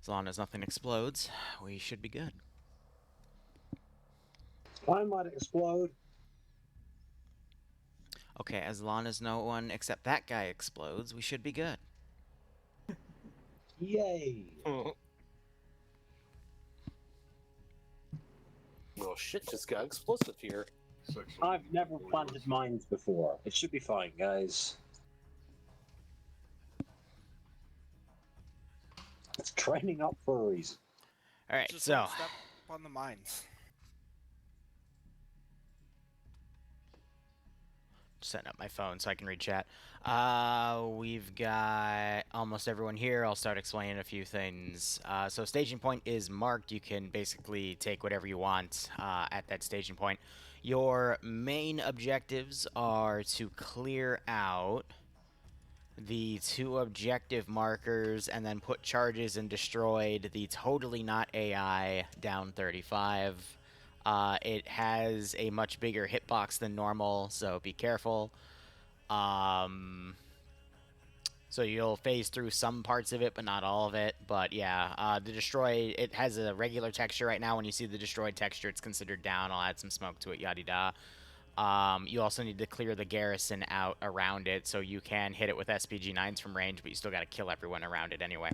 As long as nothing explodes, we should be good. I might explode. Okay, as long as no one except that guy explodes, we should be good. Yay! Well, shit just got explosive here. I've never planted mines before. It should be fine, guys. It's training up for a reason. All right, Just so don't step on the mines. setting up my phone so I can read chat. We've got almost everyone here. I'll start explaining a few things. So staging point is marked. You can basically take whatever you want at that staging point. Your main objectives are to clear out the 2 objective markers and then put charges and destroyed the totally not AI down 35. It has a much bigger hitbox than normal, so be careful. So you'll phase through some parts of it, but not all of it. But yeah, the destroy, it has a regular texture right now. When you see the destroyed texture, it's considered down. I'll add some smoke to it, yada da. You also need to clear the garrison out around it, so you can hit it with SPG-9s from range, but you still got to kill everyone around it anyway.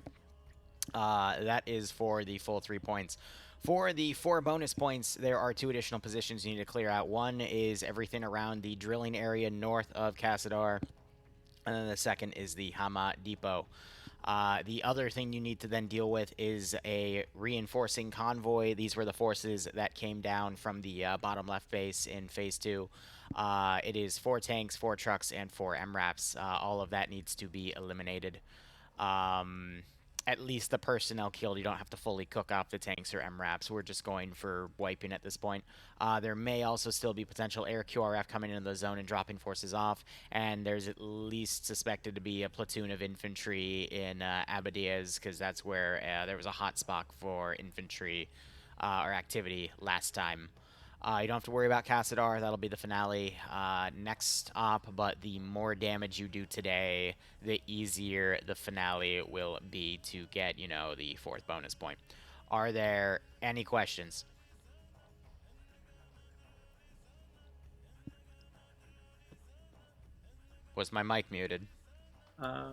That is for the full 3 points. For the 4 bonus points, there are 2 additional positions you need to clear out. One is everything around the drilling area north of Cassadar, and then the second is the Hama Depot. The other thing you need to then deal with is a reinforcing convoy. These were the forces that came down from the bottom left base in Phase 2. It is 4 tanks, 4 trucks, and 4 MRAPs. All of that needs to be eliminated. At least the personnel killed. You don't have to fully cook off the tanks or MRAPs. We're just going for wiping at this point. There may also still be potential air QRF coming into the zone and dropping forces off, and there's at least suspected to be a platoon of infantry in Abadias, because that's where there was a hot spot for infantry or activity last time. You don't have to worry about Cassadar. That'll be the finale next op, but the more damage you do today, the easier the finale will be to get, you know, the 4th bonus point. Are there any questions? Was my mic muted?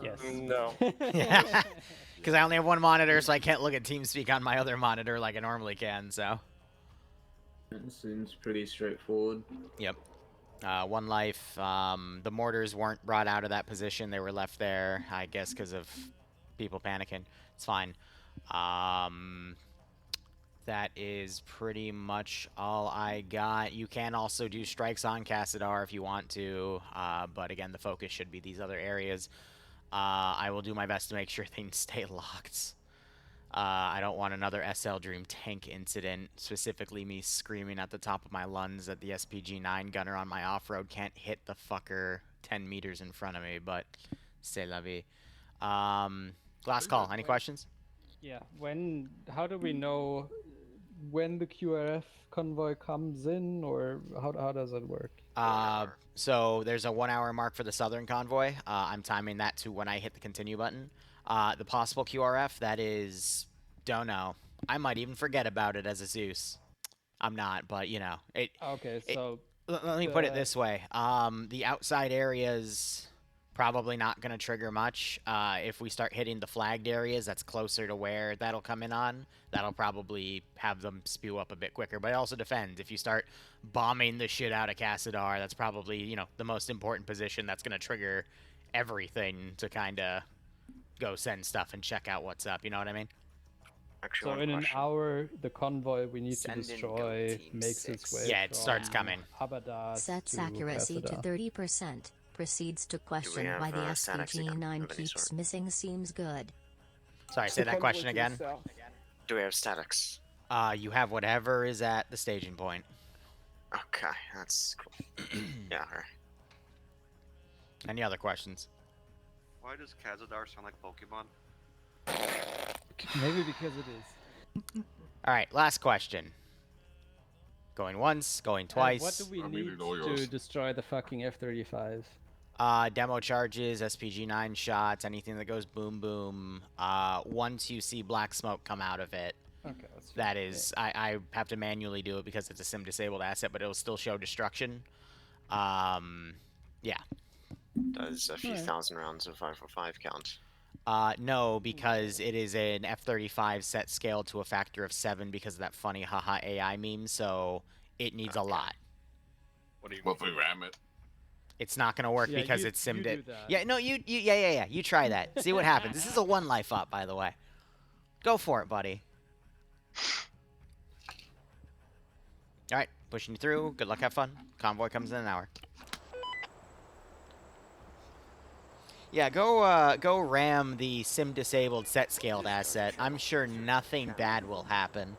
Yes. No. Because I only have one monitor, so I can't look at TeamSpeak on my other monitor like I normally can, so. It seems pretty straightforward. Yep. 1 life. The mortars weren't brought out of that position. They were left there, I guess, because of people panicking. It's fine. That is pretty much all I got. You can also do strikes on Cassadar if you want to, but again, the focus should be these other areas. I will do my best to make sure things stay locked. I don't want another SL Dream tank incident, specifically me screaming at the top of my lungs that the SPG-9 gunner on my off-road can't hit the fucker 10 meters in front of me, but c'est la vie. Last call. Any questions? Yeah. How do we know when the QRF convoy comes in, or how does it work? So there's a 1 hour mark for the southern convoy. I'm timing that to when I hit the continue button. The possible QRF, that is, don't know. I might even forget about it as a Zeus. I'm not, but you know. Okay, so Let me put it this way. The outside areas probably not going to trigger much. If we start hitting the flagged areas, that's closer to where that'll come in on. That'll probably have them spew up a bit quicker. But it also depends. If you start bombing the shit out of Cassadar, that's probably, you know, the most important position that's going to trigger everything to kind of go send stuff and check out what's up. You know what I mean? Actually, so in an hour, the convoy we need to Send in destroy Goat Team makes its 6. way. Yeah, it starts from coming. Abadas Sets to accuracy to Cassadar. 30%. Proceeds to question have, why the statics again SPG-9 of any keeps sort? missing seems good. Sorry, say that question again. Do we have statics? You have whatever is at the staging point. Okay, that's cool. Yeah, alright. Any other questions? Why does Kazadar sound like Pokemon? Maybe because it is. All right, last question. Going once, going twice. What do we need to destroy the fucking F-35s? Demo charges, SPG-9 shots, anything that goes boom boom. Once you see black smoke come out of it, Okay, that's that is, I have to manually do it because it's a sim disabled asset, but it'll still show destruction. Yeah. Does a few Alright. thousand rounds of 545 count? No, because it is an F-35 set scale to a factor of 7 because of that funny haha AI meme, so it needs a lot. What do you? What if we ram it? It's not gonna work Yeah, because you- it's simmed you do it. that. Yeah, no, yeah. You try that. See what happens. This is a 1 life up, by the way. Go for it, buddy. All right, pushing you through. Good luck, have fun. Convoy comes in an hour. Yeah, go ram the sim-disabled set-scaled asset. I'm sure nothing bad will happen.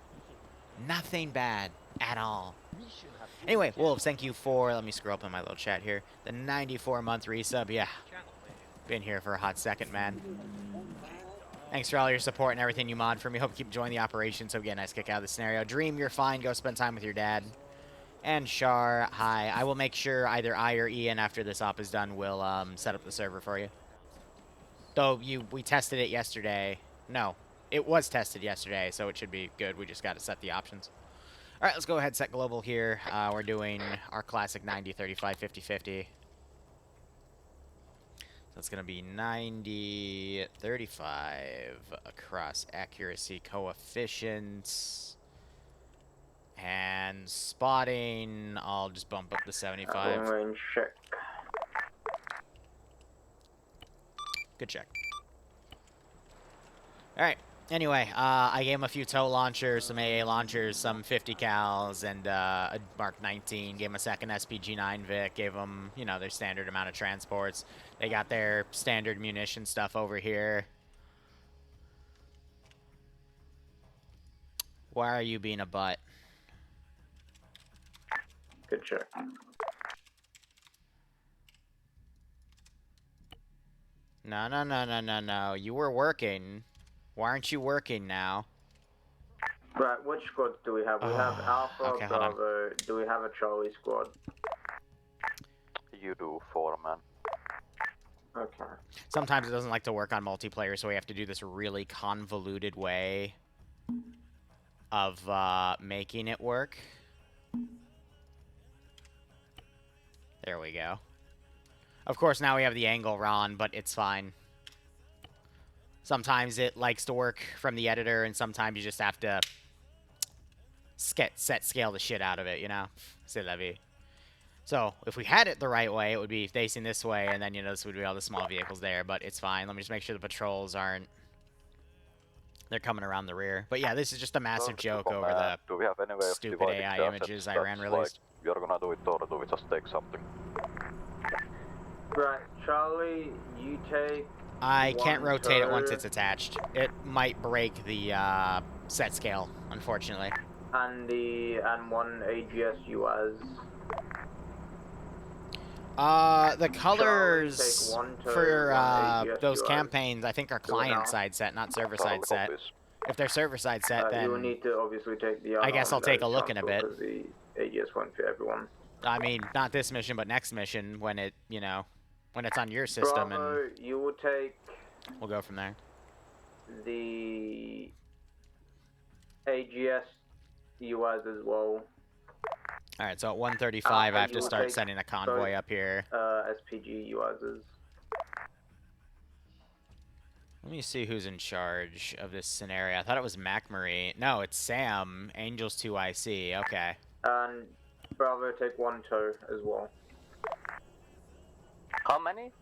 Nothing bad at all. Anyway, Wolves, thank you for, let me scroll up in my little chat here, the 94-month resub. Yeah, been here for a hot second, man. Thanks for all your support and everything you mod for me. Hope you keep enjoying the operation so we get a nice kick out of the scenario. Dream, you're fine. Go spend time with your dad. And Char, hi. I will make sure either I or Ian, after this op is done, will set up the server for you. Though we tested it yesterday. No, it was tested yesterday, so it should be good. We just got to set the options. All right, let's go ahead and set global here. We're doing our classic 90, 35, 50, 50. So it's going to be 90, 35 across accuracy coefficients. And spotting, I'll just bump up to 75. Range check. Good check. Alright. Anyway, I gave him a few tow launchers, some AA launchers, some 50 cals, and a Mark 19. Gave him a second SPG-9 Vic. Gave them, you know, their standard amount of transports. They got their standard munition stuff over here. Why are you being a butt? Good check. No. You were working. Why aren't you working now? Right, which squads do we have? We have Alpha, okay, hold on. Bravo. Do we have a Charlie squad? You do, foreman. Okay. Sometimes it doesn't like to work on multiplayer, so we have to do this really convoluted way of making it work. There we go. Of course, now we have the angle wrong, but it's fine. Sometimes it likes to work from the editor, and sometimes you just have to set scale the shit out of it, you know? C'est la vie. So, if we had it the right way, it would be facing this way, and then, you know, this would be all the small vehicles there, but it's fine. Let me just make sure the patrols aren't... They're coming around the rear. But yeah, this is just a massive joke over the Do we have any way of stupid dividing AI the assets? images That's Iran released. Like, we are gonna do it, or do we just take something? Right, Charlie, you take... I can't one rotate it once tow, it's attached. It might break the set scale, unfortunately. And one AGS UAS. The colors take one tow, for one AGS those UAS. campaigns, I think, are Do it now. client-side set, not server-side Charlie set. copies. If they're server-side set, You will then... need to obviously take the I guess I'll take a look in a bit. Because the AGS won't fit everyone. I mean, not this mission, but next mission, when it, you know, when it's on your system, Bravo, and you will take we'll go from there. the AGS UAS as well. Alright, so at 135, I have you to will start take sending a convoy both- up here. SPG UASs. Let me see who's in charge of this scenario. I thought it was MacMarie. No, it's Sam. Angels 2 IC. Okay. And Bravo, take one tow as well. How many?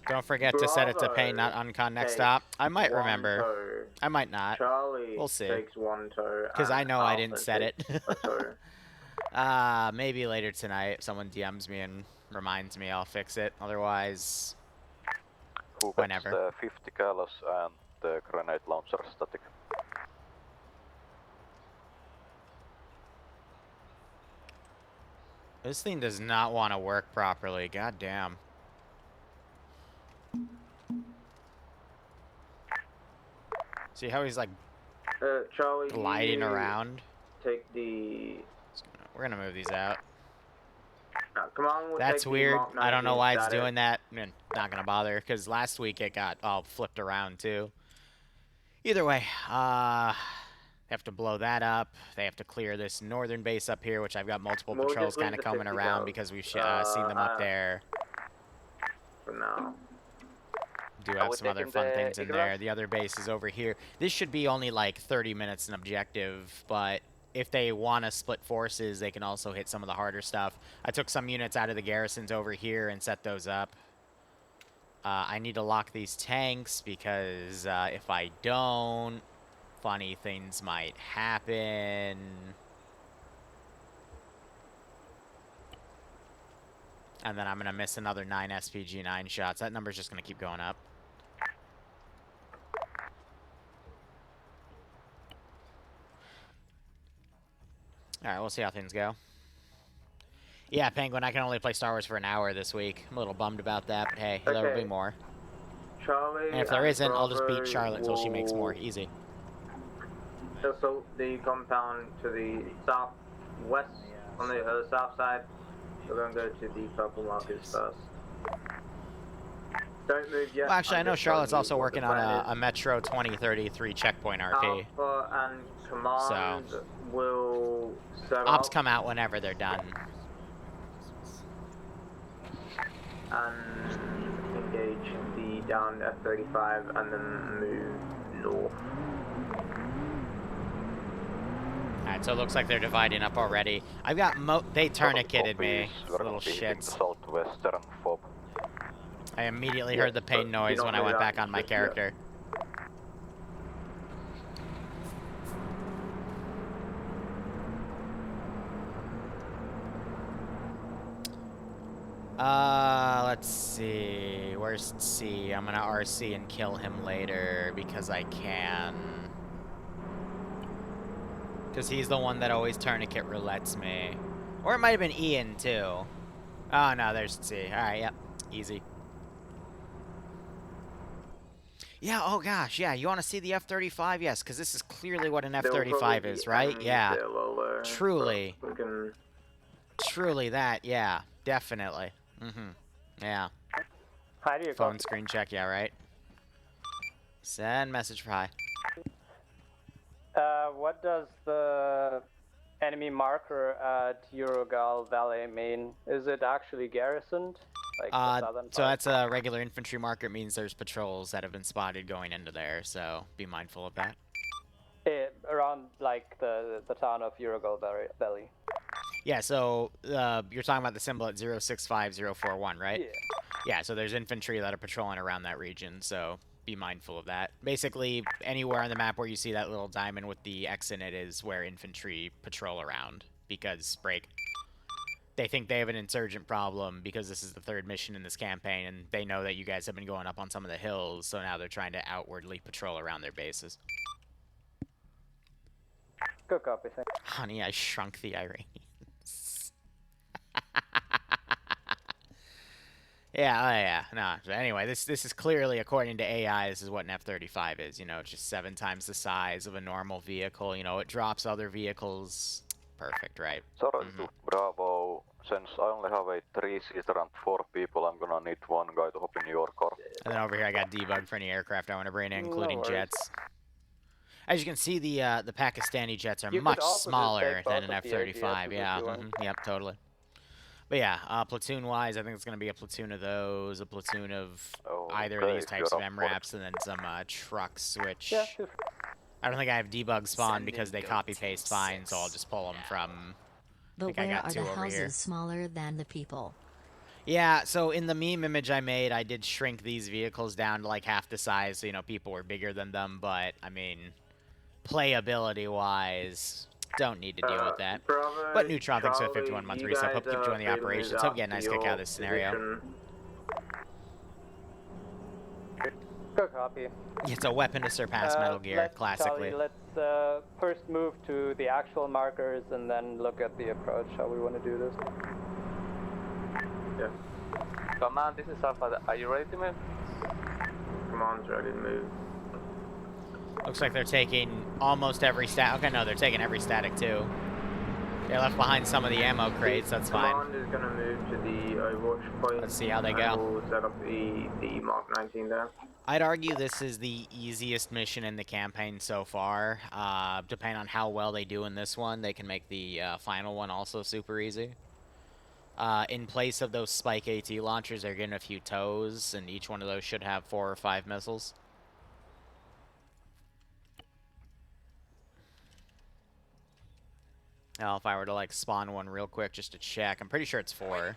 Don't forget to set it to pay, not Bravo uncon next takes stop. I might one remember. tow. I might not. Charlie We'll see. takes one tow. Because I and know I Alpha didn't set it. takes a tow. Maybe later tonight. If someone DMs me and reminds me, I'll fix it. Otherwise, Who gets whenever. the 50 callus and the grenade launcher static? This thing does not want to work properly. God damn. See how he's like Charlie, gliding you around? Take the... We're gonna move these out. Okay. Command will That's take the weird. Mark I don't know 19 why it's static. doing that. Not gonna bother, because last week it got all flipped around too. Either way, they have to blow that up. They have to clear this northern base up here, which I've got multiple We'll patrols just leave kind of the coming 50 around cows, because we've seen them up there. For now. Do Are have we some other taking fun the things in Eagle there. Eye? The other base is over here. This should be only like 30 minutes an objective, but if they want to split forces, they can also hit some of the harder stuff. I took some units out of the garrisons over here and set those up. I need to lock these tanks because if I don't, funny things might happen. And then I'm going to miss another 9 SPG-9 shots. That number's just going to keep going up. Alright, we'll see how things go. Yeah, Penguin, I can only play Star Wars for an hour this week. I'm a little bummed about that, but hey, there will be more. Charlie And if there isn't, I'll just beat Bravo Charlotte until she makes more. will Easy. assault the compound to the southwest, on the south side. We're going to go to the purple markers first. Don't move yet. Well, actually, I I'm know just showing Charlotte's you also what the working on plan a is. Metro 2033 checkpoint RP. Alpha and command will set Ops up come out whenever they're done. and engage the down F-35 and then move north. Alright, so it looks like they're dividing up already. I've got they tourniqueted me, We're little gonna be hitting shits. southwestern fob. I immediately Yeah, heard the pain but noise you when don't I went do that back on my just yet. character. Let's see. Where's C? I'm gonna RC and kill him later because I can. Because he's the one that always tourniquet roulettes me. Or it might have been Ian, too. Oh, no, there's C. Alright, yep. Easy. Yeah, oh gosh, yeah. You want to see the F-35? Yes, because this is clearly what an F-35 is, right? Yeah. Truly. Truly that, yeah. Definitely. Mm-hmm. Yeah. How do you Phone screen check, yeah, right? Send message for hi. What does the enemy marker at Urugal Valley mean? Is it actually garrisoned? Like the southern So part? that's a regular infantry marker. It means there's patrols that have been spotted going into there, so be mindful of that. Around like the town of Urugal Valley. Yeah, so you're talking about the symbol at 065041, right? Yeah. Yeah, so there's infantry that are patrolling around that region, so be mindful of that. Basically, anywhere on the map where you see that little diamond with the X in it is where infantry patrol around, because, break, they think they have an insurgent problem because this is the third mission in this campaign, and they know that you guys have been going up on some of the hills, so now they're trying to outwardly patrol around their bases. Good copy, thank you. Honey, I shrunk the Iranians. Yeah, oh yeah, no. So anyway, this is clearly, according to AI, this is what an F-35 is. You know, it's just 7 times the size of a normal vehicle. You know, it drops other vehicles. Perfect, right? Sorry to Bravo, since I only have a 3-seater and 4 people, I'm gonna need one guy to hop in your car. And then over here, I got debug for any aircraft I want to bring in, including worries. jets. As you can see, the Pakistani jets are You could much also just smaller take than both an of the F-35. AGSs Yeah, if you want. yep, totally. But yeah, platoon-wise, I think it's going to be a platoon of those, a platoon of either of Okay, these if types you're of up for it. MRAPs, and then some trucks, which Yeah, feel free. I don't think I have debug spawn Send because in they goat copy-paste team fine, so I'll 6. just pull them from... But think I where got are 2 the over houses here. smaller than the people? Yeah, so in the meme image I made, I did shrink these vehicles down to like half the size, so, you know, people were bigger than them, but, I mean, playability-wise, don't need to deal with that. Bravo, But Neutron, thanks for the Charlie, 51-month you reset. guys Hope you keep are enjoying the free to move operations. Hope you get a up nice to kick out your of this scenario. position. Good copy. It's a weapon to surpass Metal Gear, classically. Charlie, let's first move to the actual markers and then look at the approach, how we want to do this. Yeah. Command, this is Alpha. Are you ready to move? Command's ready to move. Looks like they're taking almost every stat. Okay, no, they're taking every static too. They left behind some of the ammo crates, that's fine. Command is going to move to the Overwatch point. Let's see how they and go. We'll set up the Mark 19 there. I'd argue this is the easiest mission in the campaign so far. Depending on how well they do in this one, they can make the final one also super easy. In place of those Spike AT launchers, they're getting a few tows, and each one of those should have 4 or 5 missiles. Now, if I were to, like, spawn one real quick just to check, I'm pretty sure it's 4.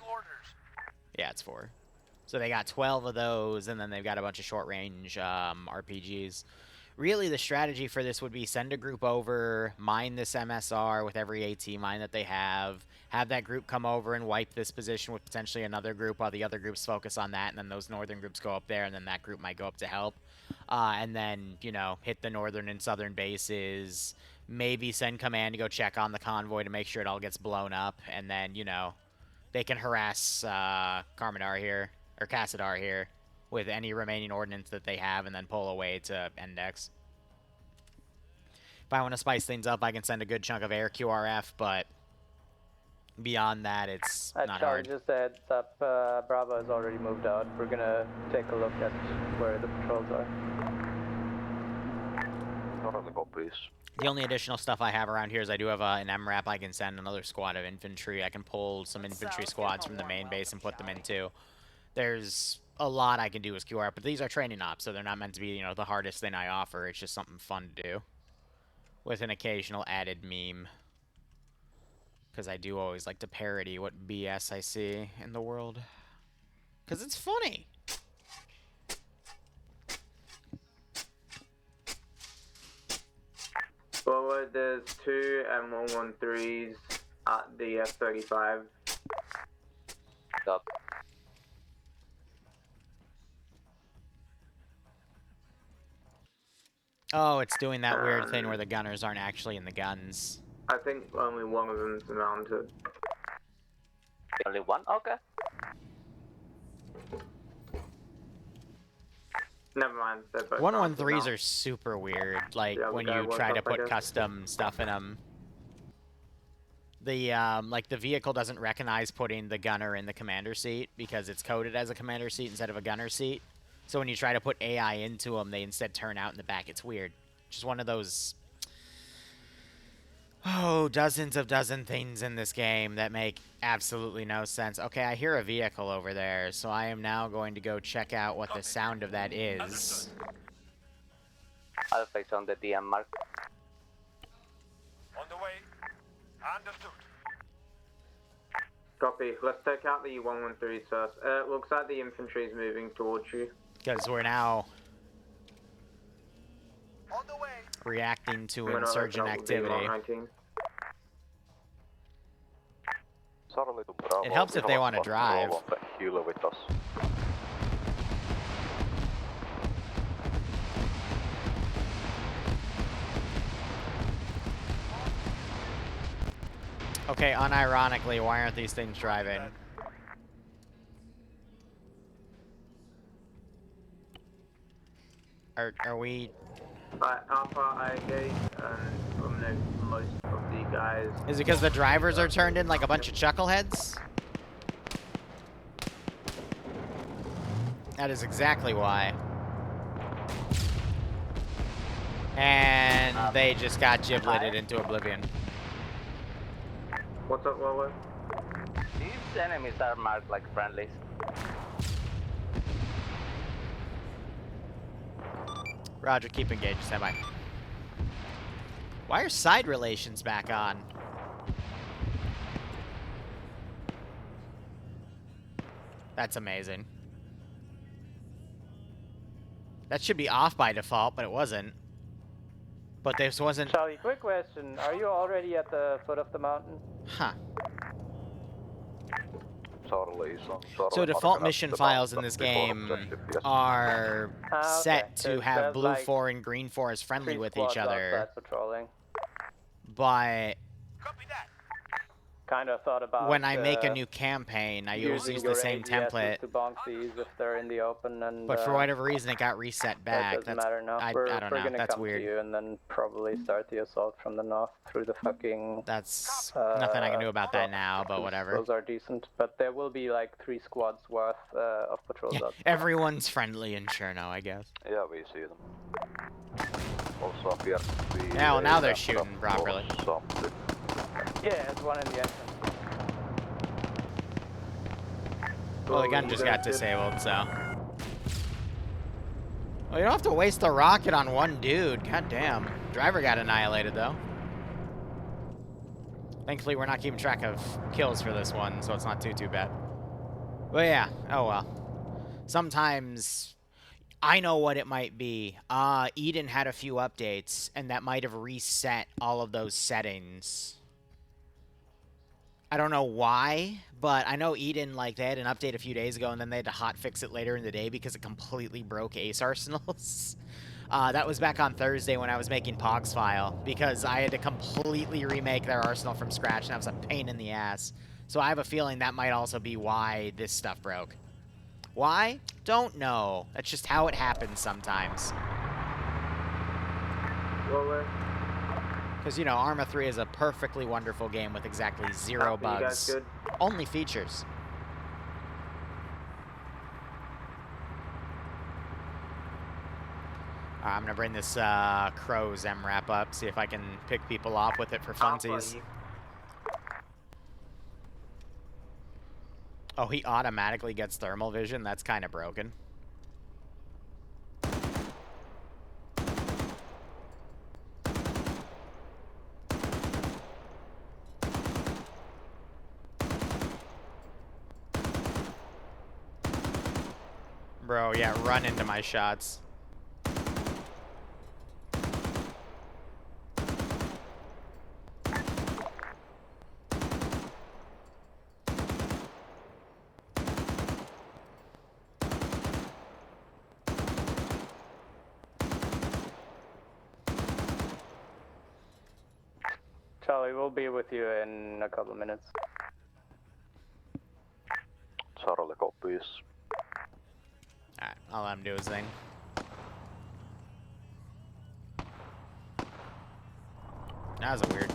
Yeah, it's 4. So they got 12 of those, and then they've got a bunch of short-range RPGs. Really, the strategy for this would be send a group over, mine this MSR with every AT mine that they have that group come over and wipe this position with potentially another group while the other groups focus on that, and then those northern groups go up there, and then that group might go up to help. And then, you know, hit the northern and southern bases, maybe send command to go check on the convoy to make sure it all gets blown up, and then, you know, they can harass Carmadar here, or Cassadar here, with any remaining ordnance that they have, and then pull away to Index. If I want to spice things up, I can send a good chunk of air QRF, but beyond that, it's not hard. Just a heads up, Bravo has already moved out. We're gonna take a look at where the patrols are. The only additional stuff I have around here is I do have an MRAP I can send, another squad of infantry. I can pull some infantry squads from the main base and put them into. There's a lot I can do with QR, but these are training ops, so they're not meant to be, you know, the hardest thing I offer. It's just something fun to do, with an occasional added meme. Because I do always like to parody what BS I see in the world. Because it's funny. Forward, there's 2 M113s at the F-35. Stop. Oh, it's doing that weird thing where the gunners aren't actually in the guns. I think only one of them's mounted. Only one? Okay. Never mind. 113s are super weird, like Yeah, when the guy you was try to up, I put guess. custom stuff in them. The, like, the vehicle doesn't recognize putting the gunner in the commander seat because it's coded as a commander seat instead of a gunner seat. So when you try to put AI into them, they instead turn out in the back. It's weird. Just one of those, dozens of things in this game that make absolutely no sense. Okay, I hear a vehicle over there, so I am now going to go check out what the sound of that is. I'll place on the DM mark. On the way. Understood. Copy. Let's take out the 113s first. Looks like the infantry is moving towards you. Because we're now On the way. reacting to We're not insurgent opening up with the activity. Mark 19. It helps if they want to drive. Okay, unironically, why aren't these things driving? Are we... Alpha, I engage, and from most of the guys... Is it because the drivers are turned in like a bunch of chuckleheads? That is exactly why. And they just got gibleted into oblivion. What's up, Wawa? These enemies are marked like friendlies. Roger, keep engaged. Stand by. Why are side relations back on? That's amazing. That should be off by default, but it wasn't. But this wasn't... Charlie, quick question. Are you already at the foot of the mountain? Huh. So default mission files in this game are set to have blue 4 and green 4 as friendly with each other. Patrolling. But kind of thought about when I make a new campaign, I always use the same template. to bonk these if they're in the open, and But for whatever reason, it got reset back. that doesn't matter now. I We're don't know. gonna That's come weird. to you and then probably start the assault from the north through the fucking. That's nothing I can do about that now, but whatever. Those are decent, but there will be like 3 squads worth of patrols out. Everyone's friendly in Cherno, I guess. Yeah, we see them. Also appears to be. Yeah, well, now they're shooting properly. Yeah, there's one in the entrance. Well, the gun just got disabled, so. Well, you don't have to waste the rocket on one dude. God damn. Driver got annihilated, though. Thankfully, we're not keeping track of kills for this one, so it's not too bad. But yeah, oh well. Sometimes I know what it might be. Eden had a few updates, and that might have reset all of those settings. I don't know why, but I know Eden, like, they had an update a few days ago, and then they had to hotfix it later in the day because it completely broke Ace Arsenals. That was back on Thursday when I was making Pog's file, because I had to completely remake their arsenal from scratch, and that was a pain in the ass. So I have a feeling that might also be why this stuff broke. Why? Don't know. That's just how it happens sometimes. Because, you know, Arma 3 is a perfectly wonderful game with exactly 0 bugs. You guys good? Only features. I'm going to bring this Crow's MRAP up, see if I can pick people off with it for funsies. Oh, he automatically gets thermal vision? That's kind of broken. Bro, yeah, run into my shots. Charlie, we'll be with you in a couple of minutes. Charlie copies. Alright, I'll let him do his thing. That was weird.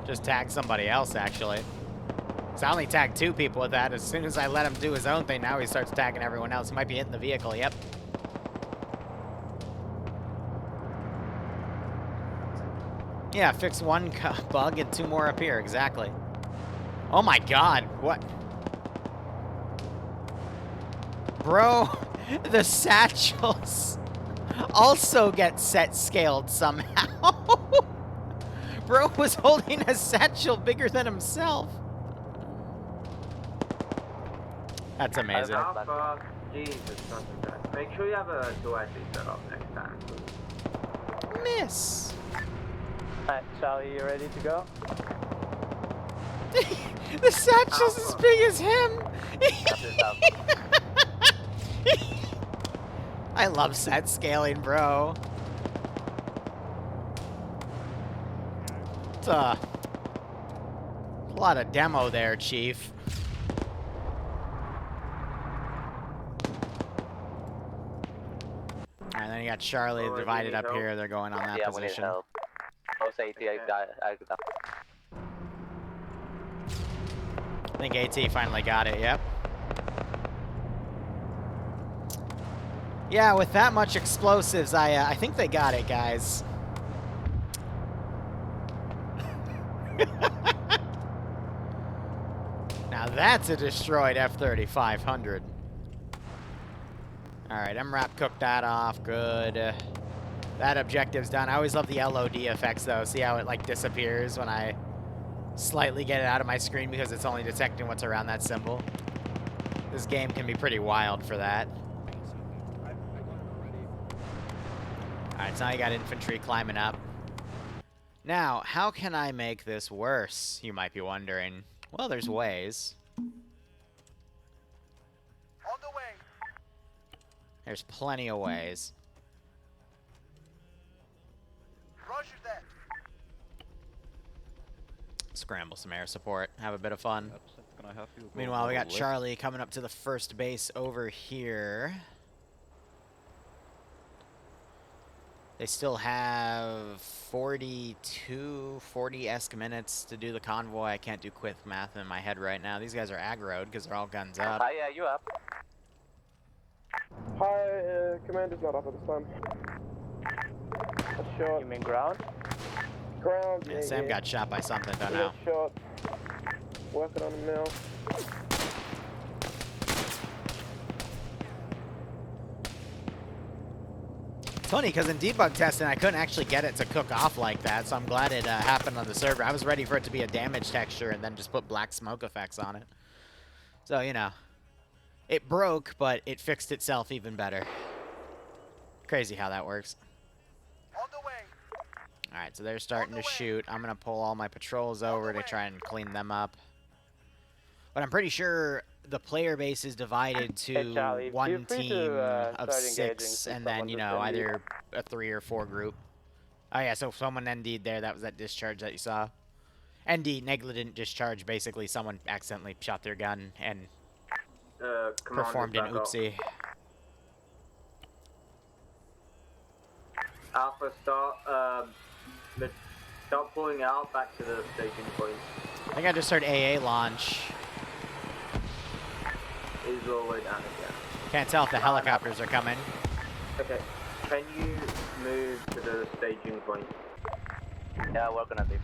Just tag somebody else, actually. So I only tagged 2 people with that. As soon as I let him do his own thing, now he starts tagging everyone else. He might be hitting the vehicle, yep. Yeah, fix 1 bug and 2 more appear, exactly. Oh my god, what? Bro, the satchels also get set scaled somehow. Bro was holding a satchel bigger than himself. That's amazing. Jesus, make sure you have a 2IC set up next time. Miss. Alright, Charlie, you ready to go? The satchel's as big as him. I love set scaling, bro. It's a lot of demo there, Chief. Alright, then you got Charlie divided up here. They're going on that position. I think AT finally got it, yep. Yeah, with that much explosives, I think they got it, guys. Now that's a destroyed F-3500. Alright, MRAP cooked that off, good. That objective's done. I always love the LOD effects, though. See how it, like, disappears when I slightly get it out of my screen because it's only detecting what's around that symbol. This game can be pretty wild for that. Alright, so now you got infantry climbing up. Now, how can I make this worse, you might be wondering? Well, there's ways. On the way. There's plenty of ways. scramble some air support, have a bit of fun. Can I have you go Meanwhile, we got left? Charlie coming up to the first base over here. They still have 40-esque minutes to do the convoy. I can't do quick math in my head right now. These guys are aggroed because they're all guns up. Yeah, you up? Hi, command is not up at this time. A shot. You mean ground? Ground, Yeah, Sam got shot by something, don't know. Shot. Working on him now. It's funny because in debug testing, I couldn't actually get it to cook off like that, so I'm glad it happened on the server. I was ready for it to be a damage texture and then just put black smoke effects on it. So, you know, it broke, but it fixed itself even better. Crazy how that works. On the way. Alright, so they're starting to shoot. I'm going to pull all my patrols over to try and clean them up. But I'm pretty sure the player base is divided to Charlie, one feel free team to, of start engaging 6, since and then, someone you just know, ended. either a 3 or 4 group. Oh, yeah, so someone ND'd there. That was that discharge that you saw. ND, negligent discharge. Basically, someone accidentally shot their gun and performed an oopsie. Alpha, start pulling out back to the staging point. I think I just heard AA launch. Is all the way down again. Can't tell if the helicopters are coming. Okay, can you move to the staging point? Yeah, working on this.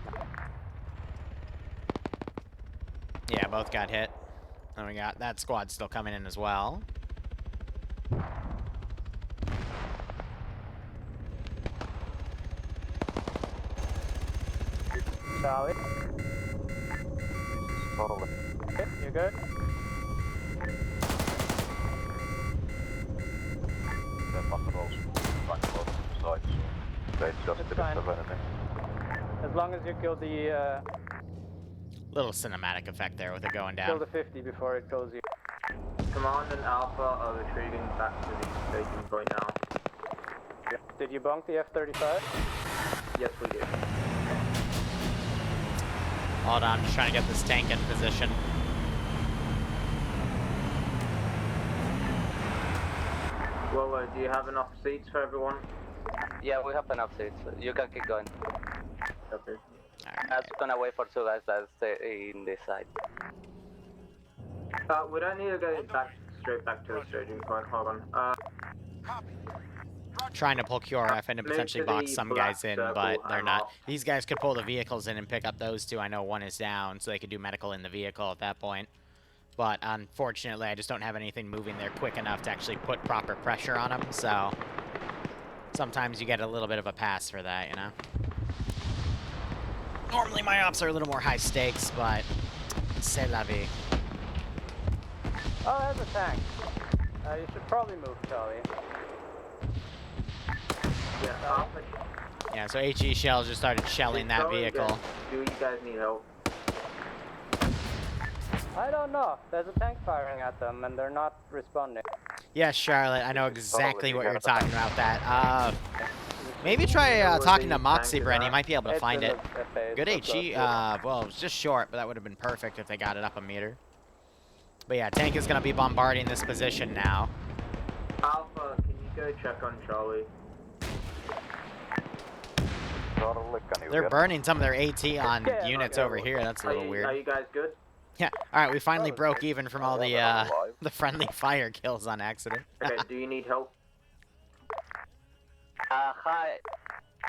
Yeah, both got hit. And we got that squad still coming in as well. Charlie. Okay, you good? That patrols running both sides, so they just It's didn't fine. have anything. As long as you kill the Little cinematic effect there with it going kill down. the 50 before it goes you. Command and Alpha are retreating back to the staging point now. Did you bunk the F-35? Yes, we did. Hold on, I'm just trying to get this tank in position. Well, do you have enough seats for everyone? Yeah, we have enough seats. You can keep going. Okay. I'm just gonna wait for 2 guys that stay in this side. We don't need to go straight back to the staging point. Hold on. Trying to pull QRF in and Move potentially to the box some guys in, black but circle, they're I'm not. off. These guys could pull the vehicles in and pick up those 2. I know one is down, so they could do medical in the vehicle at that point. But unfortunately, I just don't have anything moving there quick enough to actually put proper pressure on them, so sometimes you get a little bit of a pass for that, you know? Normally my ops are a little more high stakes, but c'est la vie. Oh, there's a tank. You should probably move, Charlie. Yeah, Alpha. Yeah, so HE shells just started shelling that Charlie, vehicle. Do you guys need help? I don't know. There's a tank firing at them and they're not responding. Yes, Charlotte, I know exactly what you're talking about that. Maybe try talking to Moxie, Bren. He might be able to find it. Good HE. Well, it was just short, but that would have been perfect if they got it up a meter. But yeah, tank is going to be bombarding this position now. Alpha, can you go check on Charlie? Charlie, can you They're get burning some of their AT on units over here. That's a little Are weird. you guys good? Yeah. All right, we finally broke even from all the friendly fire kills on accident. Okay, do you need help? Hi.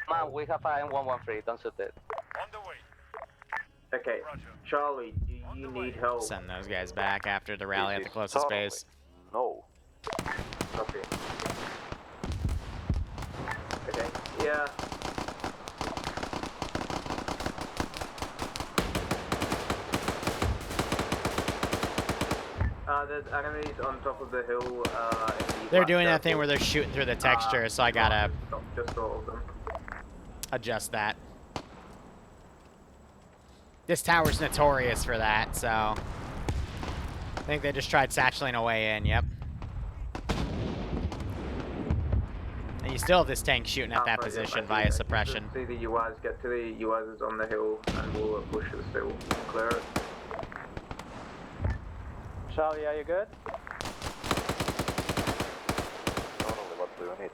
Man, we have an M113. Don't shoot it. On the way. Okay, Charlie, do you need help? Send those guys back after the rally at the closest base. No. Okay. Okay, yeah. There's enemies on top of the hill. In the They're black doing that circle. thing where they're shooting through the texture, so I gotta Just all of them. adjust that. This tower's notorious for that, so I think they just tried satcheling a way in. Yep. And you still have this tank shooting at that Alpha, yeah, position I via can suppression. See the UIs, get to the UIs on the hill, and we'll push the still and clear it. Charlie, are you good? Totally, what do you need?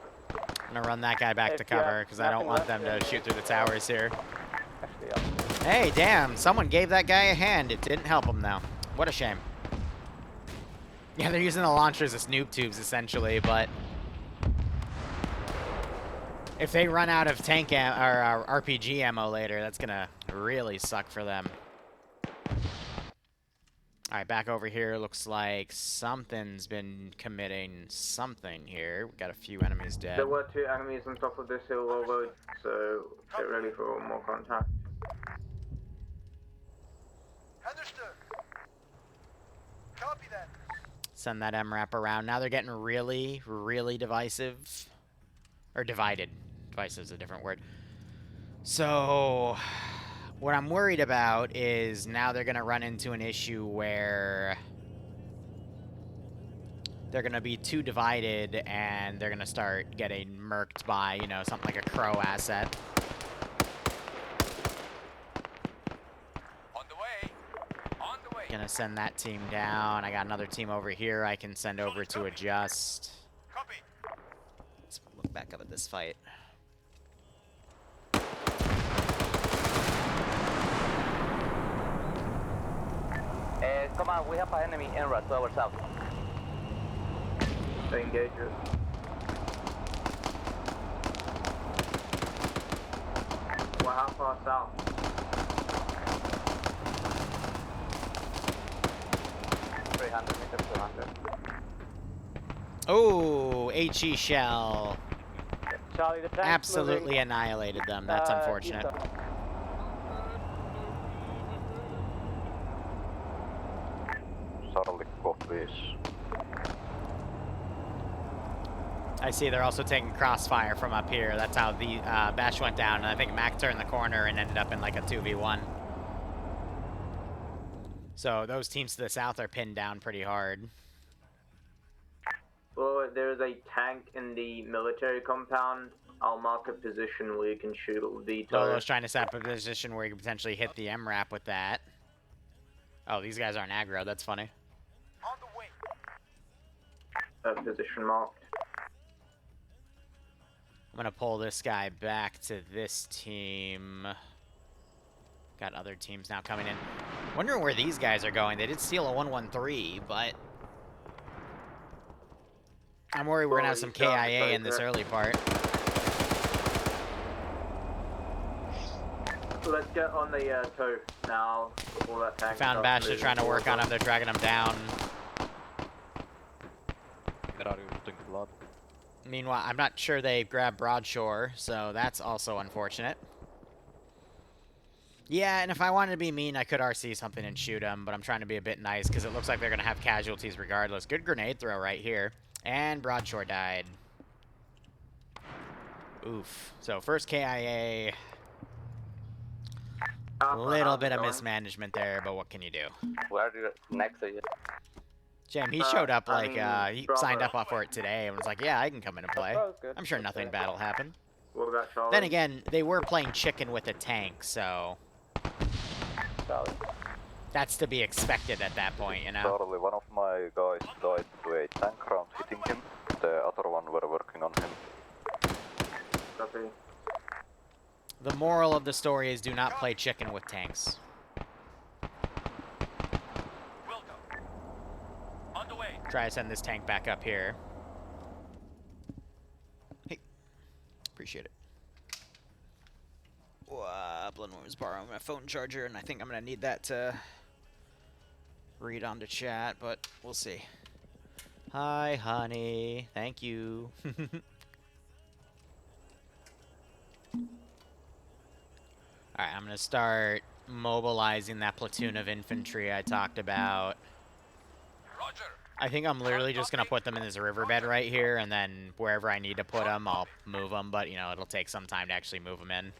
I'm gonna run that guy back to cover because I don't want them to shoot through the towers here. Actually, yeah. Hey, damn! Someone gave that guy a hand. It didn't help him though. What a shame. Yeah, they're using the launchers as noob tubes essentially, but if they run out of tank or RPG ammo later, that's gonna really suck for them. All right, back over here. Looks like something's been committing something here. We got a few enemies dead. There were 2 enemies on top of this hill over, so get ready for more contact. Understood. Copy that. Send that MRAP around. Now they're getting really, really divisive. Or divided. Divisive is a different word. So, what I'm worried about is now they're going to run into an issue where they're going to be too divided and they're going to start getting murked by, you know, something like a Crow asset. On the way. On the way. Gonna send that team down. I got another team over here I can send over to adjust. Copy. Let's look back up at this fight. Come on, we have an enemy en route to our south. They engage us. Well, how far south? Meters, 200. Oh, HE shell. Charlie, the tank's Absolutely moving. annihilated them. That's unfortunate. east. Charlie copies. I see they're also taking crossfire from up here. That's how the Bash went down. And I think Mac turned the corner and ended up in like a 2v1. So those teams to the south are pinned down pretty hard. Well, there's a tank in the military compound. I'll mark a position where you can shoot the turret. Lolo's trying to set up a position where you can potentially hit the MRAP with that. Oh, these guys aren't aggro. That's funny. On the way. Position marked. I'm gonna pull this guy back to this team. Got other teams now coming in. Wondering where these guys are going. They did steal a 113, but I'm worried we're gonna have some KIA in this early part. Let's get on the toe now before that tank. Found Bash. They're trying to work on him. They're dragging him down. Meanwhile, I'm not sure they grabbed Broadshore, so that's also unfortunate. Yeah, and if I wanted to be mean, I could RC something and shoot him, but I'm trying to be a bit nice because it looks like they're going to have casualties regardless. Good grenade throw right here. And Broadshore died. Oof. So first KIA. A little bit of mismanagement there, but what can you do? Where do you next to you? Jim, he showed up like, he signed up for it today and was like, yeah, I can come in and play. I'm sure nothing bad will happen. What about Charlie? Then again, they were playing chicken with a tank, so Charlie. that's to be expected at that point, you know? Charlie, one of my guys died to a tank round hitting him. The other one were working on him. Copy. The moral of the story is do not play chicken with tanks. Will go. On the way. Try to send this tank back up here. Hey, appreciate it. Blood was borrowing my phone charger, and I think I'm gonna need that to read onto chat, but we'll see. Hi, honey. Thank you. Alright, I'm gonna start mobilizing that platoon of infantry I talked about. Roger. I think I'm literally just gonna put them in this riverbed right here, and then wherever I need to put them, I'll move them, but, you know, it'll take some time to actually move them in.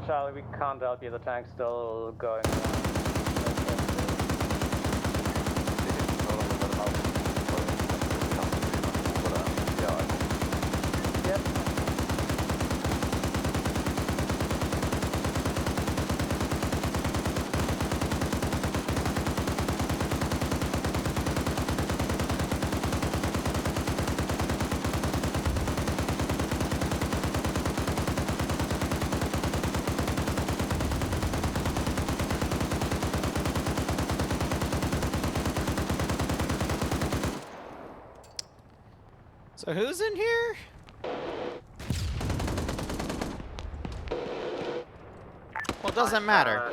Charlie, we can't help you. The tank's still going. So who's in here? Well, it doesn't matter.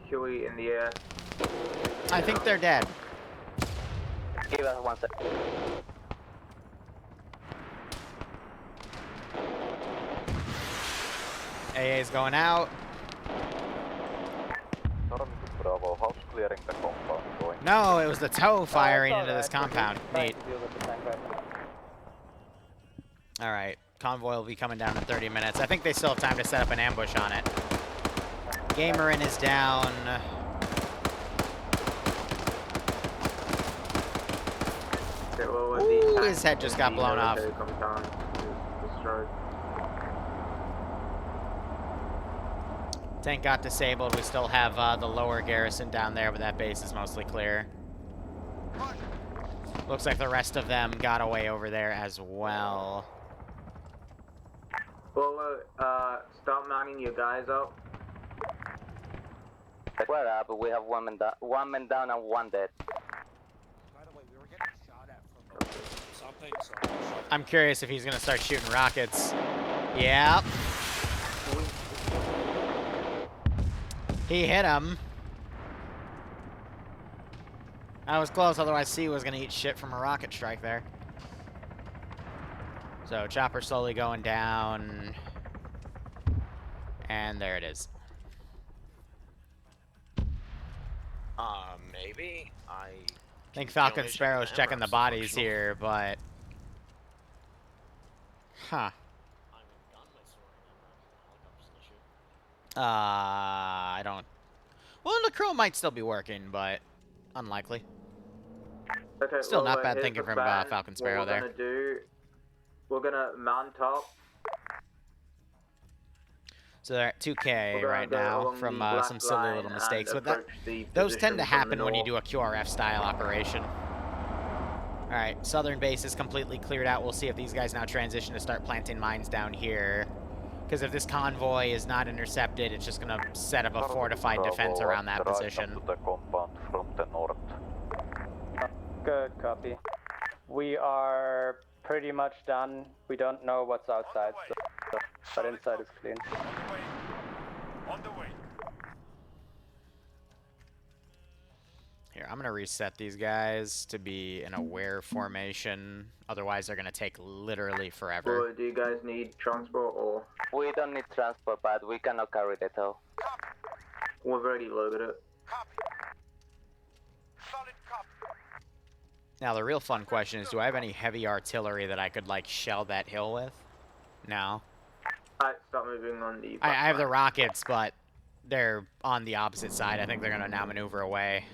Huey in the air. I think they're dead. Give us 1 sec. AA's going out. Bravo, how's clearing the compound going? No, it was the tow firing into this compound. Neat. Alright, convoy will be coming down in 30 minutes. I think they still have time to set up an ambush on it. Gamerin is down. Ooh, his head just got blown off. Tank got disabled. We still have the lower garrison down there, but that base is mostly clear. Looks like the rest of them got away over there as well. Well, start mounting your guys up. Well, but we have one man down and 1 dead. By the way, we were getting shot at from something, so... I'm curious if he's going to start shooting rockets. Yep. He hit him. That was close, otherwise C was going to eat shit from a rocket strike there. So, chopper slowly going down. And there it is. Maybe. I think Falcon Sparrow's checking the bodies here, but... Huh. I don't... Well, the crow might still be working, but unlikely. Okay, Still well, not bad thinking from Falcon Sparrow there. We're gonna mount up. So they're at 2K right now from some silly little mistakes. But those tend to happen when you do a QRF style operation. Alright, southern base is completely cleared out. We'll see if these guys now transition to start planting mines down here. Because if this convoy is not intercepted, it's just going to set up a fortified defense around that position. To the compound from the north. Good copy. We are pretty much done. We don't know what's outside, but inside is clean. On the way. Here, I'm going to reset these guys to be in aware formation. Otherwise, they're going to take literally forever. Well, do you guys need transport or? We don't need transport, but we cannot carry the tow. We've already loaded it. Now, the real fun question is, do I have any heavy artillery that I could, like, shell that hill with? No. Alright, start moving on the... I have the rockets, but they're on the opposite side. I think they're going to now maneuver away.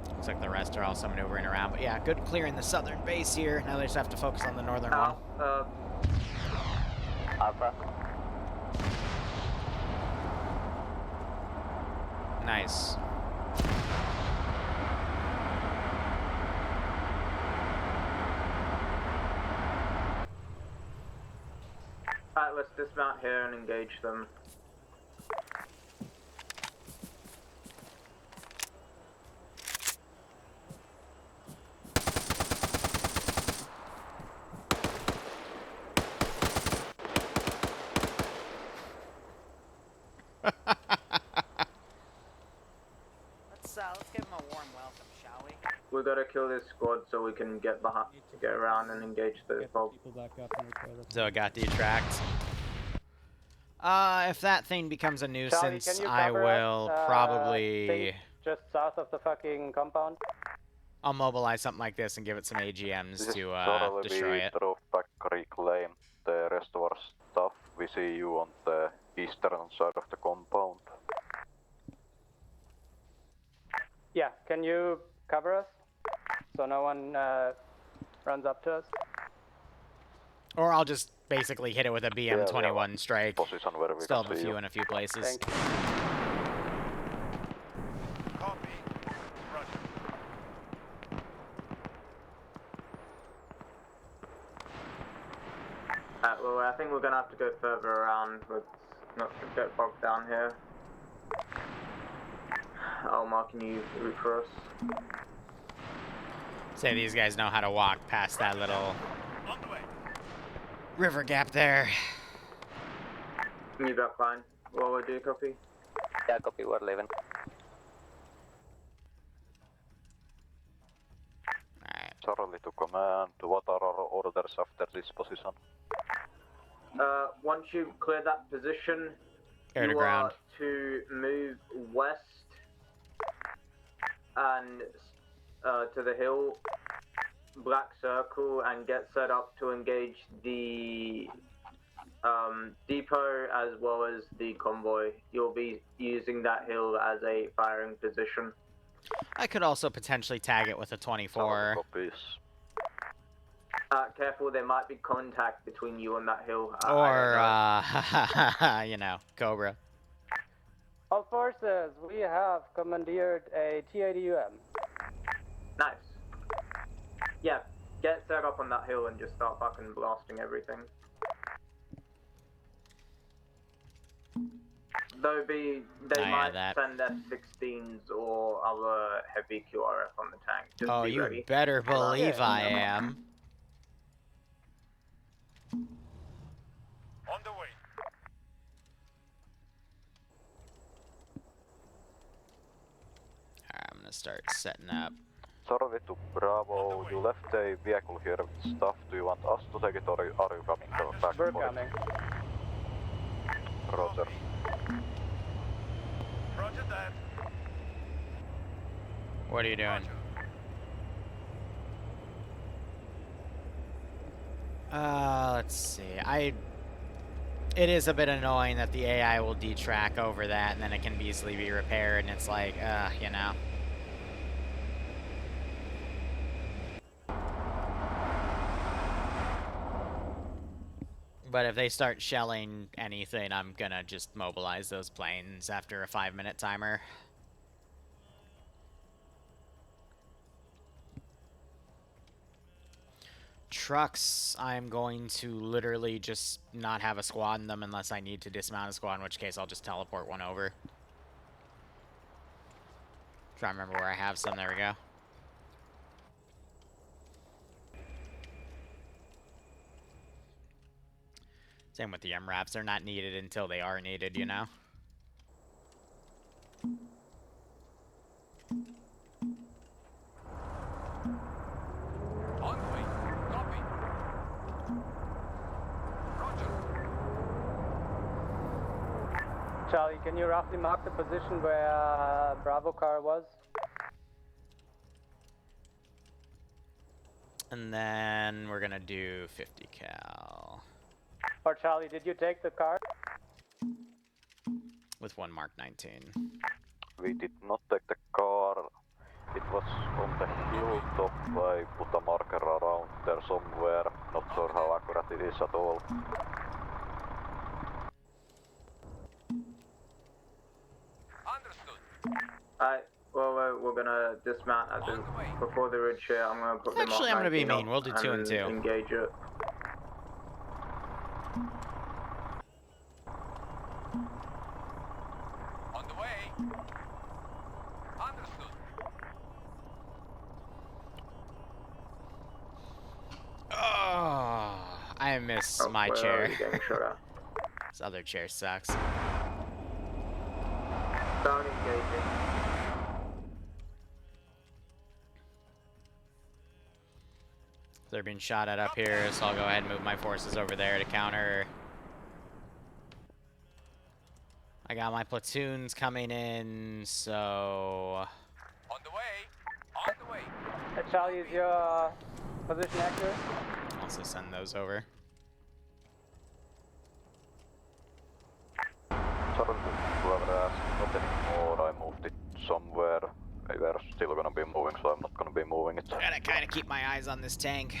Looks like the rest are also maneuvering around. But yeah, good clearing the southern base here. Now they just have to focus on the northern one. Alpha. Nice. Alright, let's dismount here and engage them. Let's give them a warm welcome, shall we? We gotta kill this squad so we can get behind, get around and engage the fog. So it got detracked. If that thing becomes a nuisance, I will probably... Just south of the fucking compound? I'll mobilize something like this and give it some AGMs to destroy it. Drop back, reclaim the rest of our stuff. We see you on the eastern side of the compound. Yeah, can you cover us? So no one runs up to us? Or I'll just basically hit it with a BM-21 strike. Still have a few in a few places. Copy. Roger. Well, I think we're gonna have to go further around with not to get bogged down here. I'll mark a new route for us. Say these guys know how to walk past that little river gap there. New back line. What would you copy? Yeah, copy, we're leaving. Charlie to command. What are our orders after this position? Once you clear that position, Air to you ground. are to move west and to the hill, black circle, and get set up to engage the depot as well as the convoy. You'll be using that hill as a firing position. I could also potentially tag it with a 24. Careful, there might be contact between you and that hill. Or, you know, Cobra. All forces, we have commandeered a TADUM. Nice. Yeah, get set up on that hill and just start fucking blasting everything. They might send F-16s or other heavy QRF on the tank. Just Oh, be you ready. better believe I am. On the way. Alright, I'm gonna start setting up. Sorry to Bravo, you left a vehicle here with stuff. Do you want us to take it or are you coming back? We're coming. Roger. Roger that. What are you doing? Let's see. It is a bit annoying that the AI will detrack over that and then it can easily be repaired and it's like, you know. But if they start shelling anything, I'm gonna just mobilize those planes after a 5-minute timer. Trucks, I'm going to literally just not have a squad in them unless I need to dismount a squad, in which case I'll just teleport one over. Try to remember where I have some. There we go. Same with the MRAPs. They're not needed until they are needed, you know? On the way. Copy. Roger. Charlie, can you roughly mark the position where Bravo car was? And then we're gonna do 50 cal. Or Charlie, did you take the car? With one Mark 19. We did not take the car. It was on the hilltop. I put a marker around there somewhere. Not sure how accurate it is at all. Understood. Well, we're gonna dismount at the, before the ridge here. I'm gonna put them Actually, I'm gonna be 19 mean. We'll do 2 and 2. Engage it. On the way. Understood. Oh, I miss my where are chair. you getting shot at? This other chair sucks. Start engaging. They're being shot at up here, so I'll go ahead and move my forces over there to counter. I got my platoons coming in, so... On the way. On the way. Charlie, is your position accurate? Also send those over. Sorry, whoever asked, not anymore. I moved it somewhere. They're still gonna be moving, so I'm not gonna be moving it. I gotta kind of keep my eyes on this tank.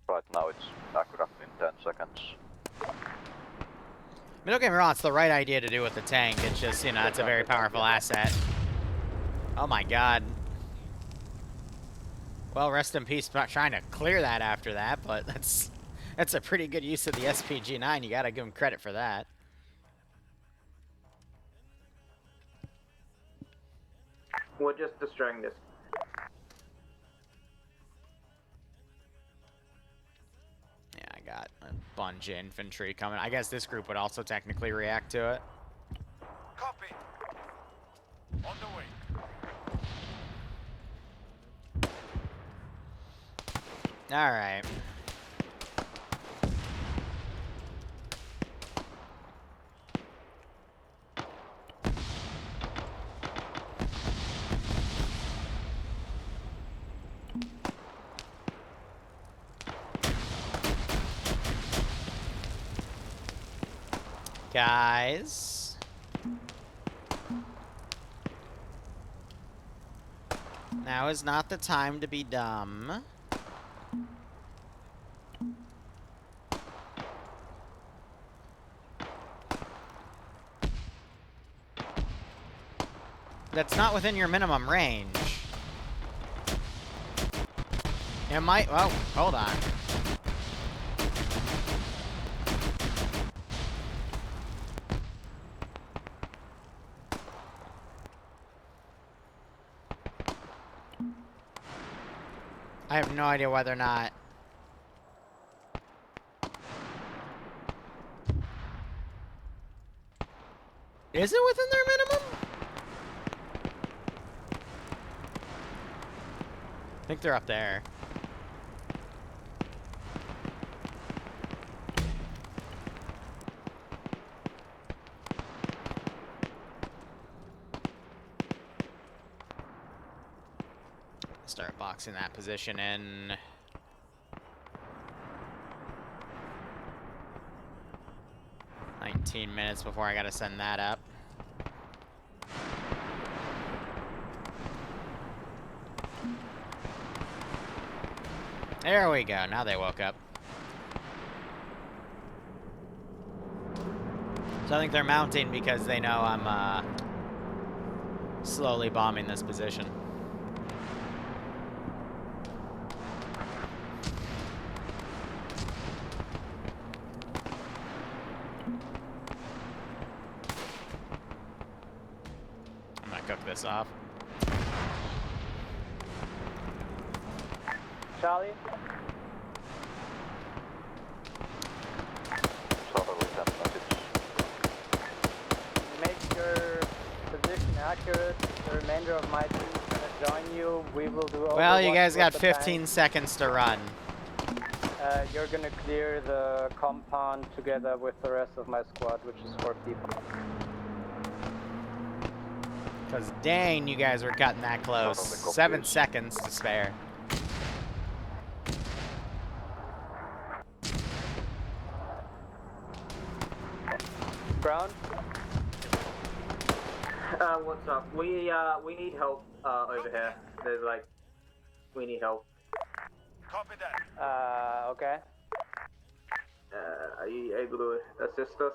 Right now it's accurate in 10 seconds. I mean, don't get me wrong, it's the right idea to do with the tank. It's just, you know, it's a very powerful asset. Oh my god. Well, rest in peace about trying to clear that after that, but that's a pretty good use of the SPG-9. You gotta give him credit for that. We're just destroying this. Yeah, I got a bunch of infantry coming. I guess this group would also technically react to it. Copy. On the way. All right. Guys. Now is not the time to be dumb. That's not within your minimum range. It might, oh, hold on. I have no idea whether or not. Is it within their minimum? I think they're up there. Start boxing that position in. "19 minutes before I gotta send that up. There we go, now they woke up. So I think they're mounting because they know I'm slowly bombing this position. I'm gonna cook this off. Charlie? Make your position accurate. The remainder of my team is gonna join you. We will do all Well, the you work guys with got the 15 tank. seconds to run. You're gonna clear the compound together with the rest of my squad, which is 4 people. Because dang, you guys were cutting that close. 7 seconds to spare. Brown? What's up? We need help over here. There's like, we need help. Copy that. Okay. Are you able to assist us?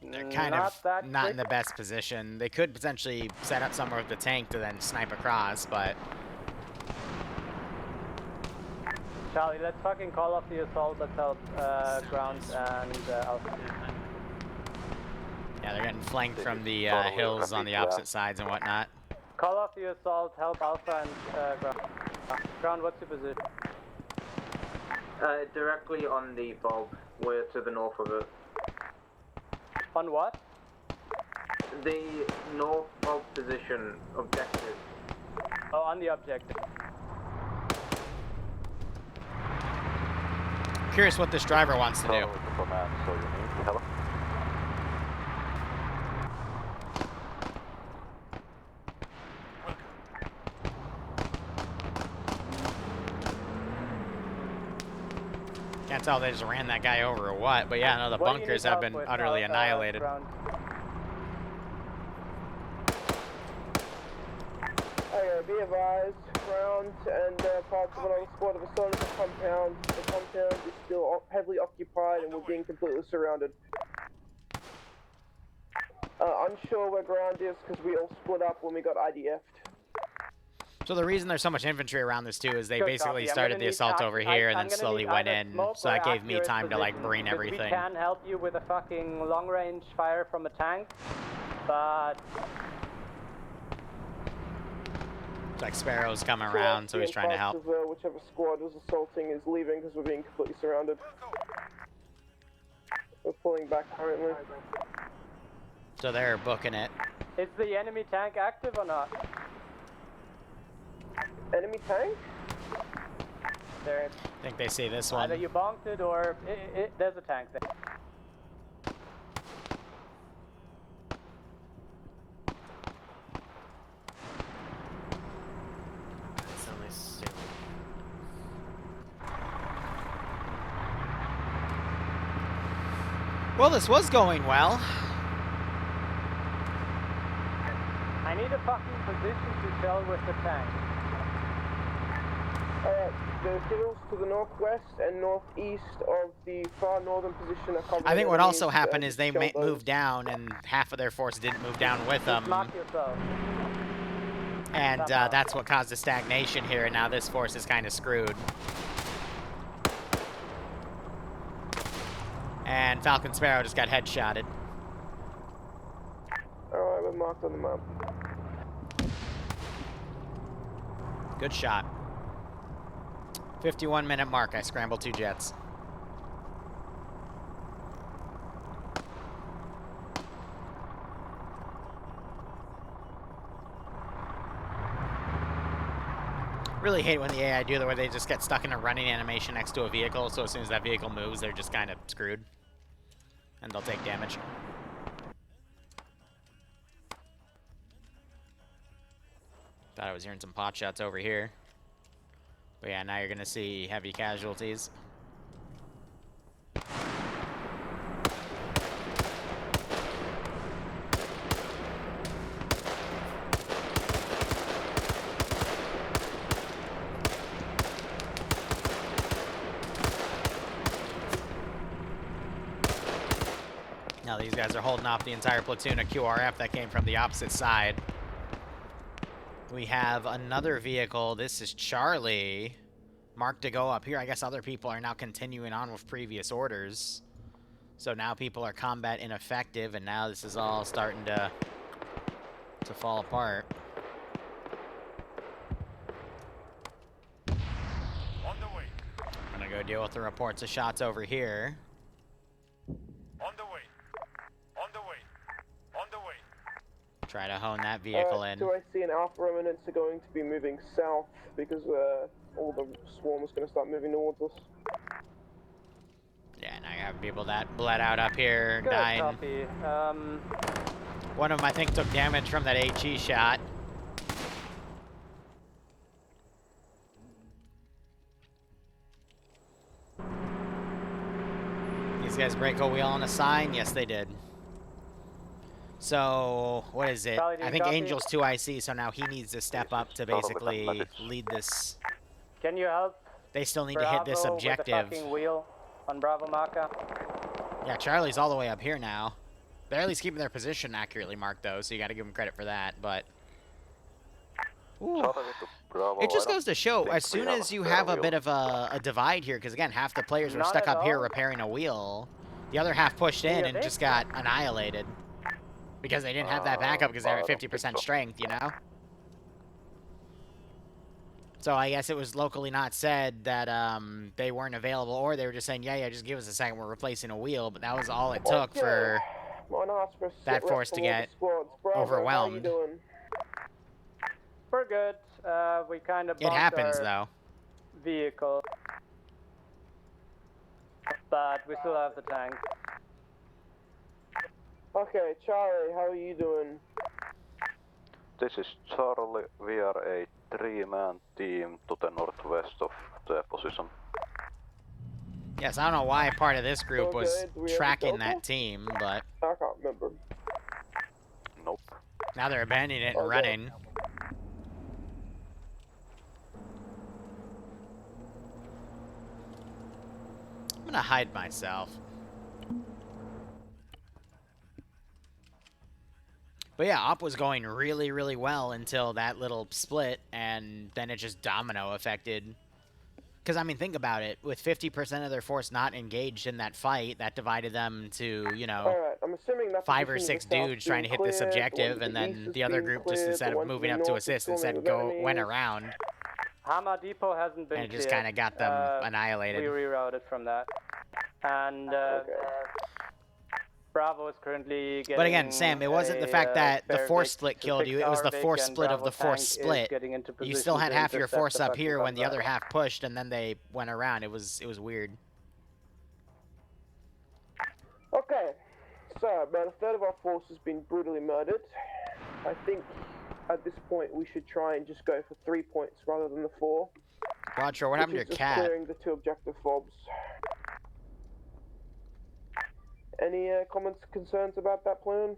They're kind of not in the best position. They could potentially set up somewhere with the tank to then snipe across, but... Charlie, let's fucking call off the assault. Let's help ground and Alpha. Yeah, they're getting flanked from the hills on the opposite sides and whatnot. Call off the assault, help Alpha and ground. Ground, what's your position? Directly on the bulb. We're to the north of it. On what? The north bulb position objective. Oh, on the objective. Curious what this driver wants to do. Can't tell if they just ran that guy over or what, but yeah, no, the bunkers have been utterly annihilated. Be advised, ground and parts of another squad of assault the compound. The compound is still heavily occupied and we're being completely surrounded. Unsure where ground is because we all split up when we got IDF'd. So the reason there's so much infantry around this too is they Good basically copy. I'm started gonna the need assault over here and I'm then gonna slowly need went either in. smoke So or that gave me accurate time to like position, brain because everything. We can help you with a fucking long-range fire from a tank, but Jack Sparrow's coming around, so he's trying to help. Whichever squad was assaulting is leaving because we're being completely surrounded. We're pulling back currently. So they're booking it. is the enemy tank active or not? Enemy tank? There. I think they see this Either one. you bonked it or there's a tank there. Well, this was going well. I need a fucking position to shell with the tank. Alright, the hills to the northwest and northeast of the far northern position are covered. I think what also happened is they moved down, and half of their force didn't move down with them. Mark yourself. And that's what caused the stagnation here, and now this force is kind of screwed. And Falcon Sparrow just got headshotted. Alright, we're marked on the map. Good shot. 51-minute mark. I scrambled 2 jets. Really hate when the AI do the way they just get stuck in a running animation next to a vehicle, so as soon as that vehicle moves, they're just kind of screwed. And they'll take damage. Thought I was hearing some pot shots over here. But yeah, now you're gonna see heavy casualties. Now these guys are holding off the entire platoon of QRF that came from the opposite side. We have another vehicle. This is Charlie. Marked to go up here. I guess other people are now continuing on with previous orders. So now people are combat ineffective, and now this is all starting to fall apart. On the way. I'm gonna go deal with the reports of shots over here. On the way. On the way. On the way. Try to hone that vehicle in. So I see an Alpha remnants are going to be moving south because all the swarm is going to start moving towards us. Yeah, now you have people that bled out up here, Good dying. copy. One of them, I think, took damage from that HE shot. These guys break a wheel on a sign? Yes, they did. So, what is it? Charlie, do you I think copy? Angel's 2IC, so now he needs to step up to basically lead this. Can you help? They still need to hit this Bravo objective. With the fucking wheel on Bravo marker. Yeah, Charlie's all the way up here now. They're at least keeping their position accurately marked, though, so you got to give them credit for that, but... Ooh. It just goes to show, as soon as you have a bit of a divide here, because, again, half the players were Not stuck at up here all. repairing a wheel, the other half pushed in and just got annihilated. Because they didn't have that backup because they're at 50% strength, you know? So I guess it was locally not said that they weren't available, or they were just saying, yeah, just give us a second, we're replacing a wheel, but that was all it took for that force to get overwhelmed. We're good. We kind of It happens, our though. vehicle, but we still have the tank. Okay, Charlie, how are you doing? This is Charlie. We are a 3-man team to the northwest of the position. Yes, I don't know why part of this group was Okay, do we have a tracking Delta? that team, but I can't remember. Nope. now they're abandoning it and Okay. running. I'm gonna hide myself. But yeah, Op was going really, really well until that little split, and then it just domino affected. Because, I mean, think about it. With 50% of their force not engaged in that fight, that divided them to, you know, Alright, I'm assuming that 5 or position 6 to the south dudes is trying to being hit this cleared, objective, the and one to then east the is other being group, just cleared, instead the of one to moving the up to north is assist, swimming instead with went enemies. around, Hama Depot hasn't been and it just cleared. kind of got them annihilated. We rerouted from that. And Bravo is currently getting. But again, Sam, it wasn't the fact that the force split killed you, it was the force split of the force split. You still had half your force up here when the other half pushed, and then they went around. It was weird. Okay, so about a third of our force has been brutally murdered. I think at this point we should try and just go for 3 points rather than the 4. Roger, what happened to your just cat? clearing the 2 objective fobs. Any comments, concerns about that plan?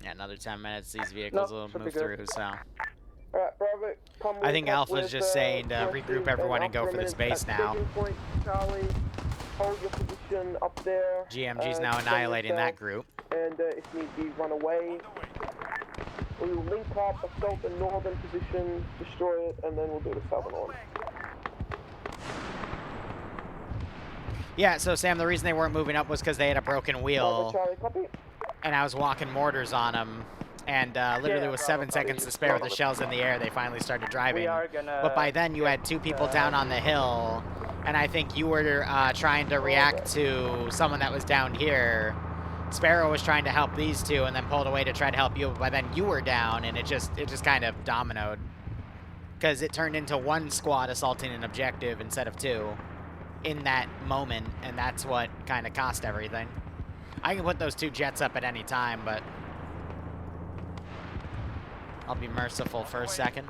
Yeah, another 10 minutes, these vehicles will move through, so. Alright, Bravo, come I think link up Alpha's with, just saying to Westy regroup everyone and go Alpha for this Remnant base at now. staging point. Charlie, hold your position up there. GMG's now annihilating that group. And if need be, run away. We will link up, assault the northern position, destroy it, and then we'll do the southern one. Yeah, so Sam, the reason they weren't moving up was because they had a broken wheel, Charlie, copy. and I was walking mortars on them, and literally with 7 seconds to spare with the shells in the air, they finally started driving. But by then, you had 2 people down on the hill, and I think you were trying to react to someone that was down here. Sparrow was trying to help these 2, and then pulled away to try to help you, but by then you were down, and it just kind of dominoed. Because it turned into 1 squad assaulting an objective instead of 2. In that moment, and that's what kind of cost everything. I can put those 2 jets up at any time, but I'll be merciful for a second.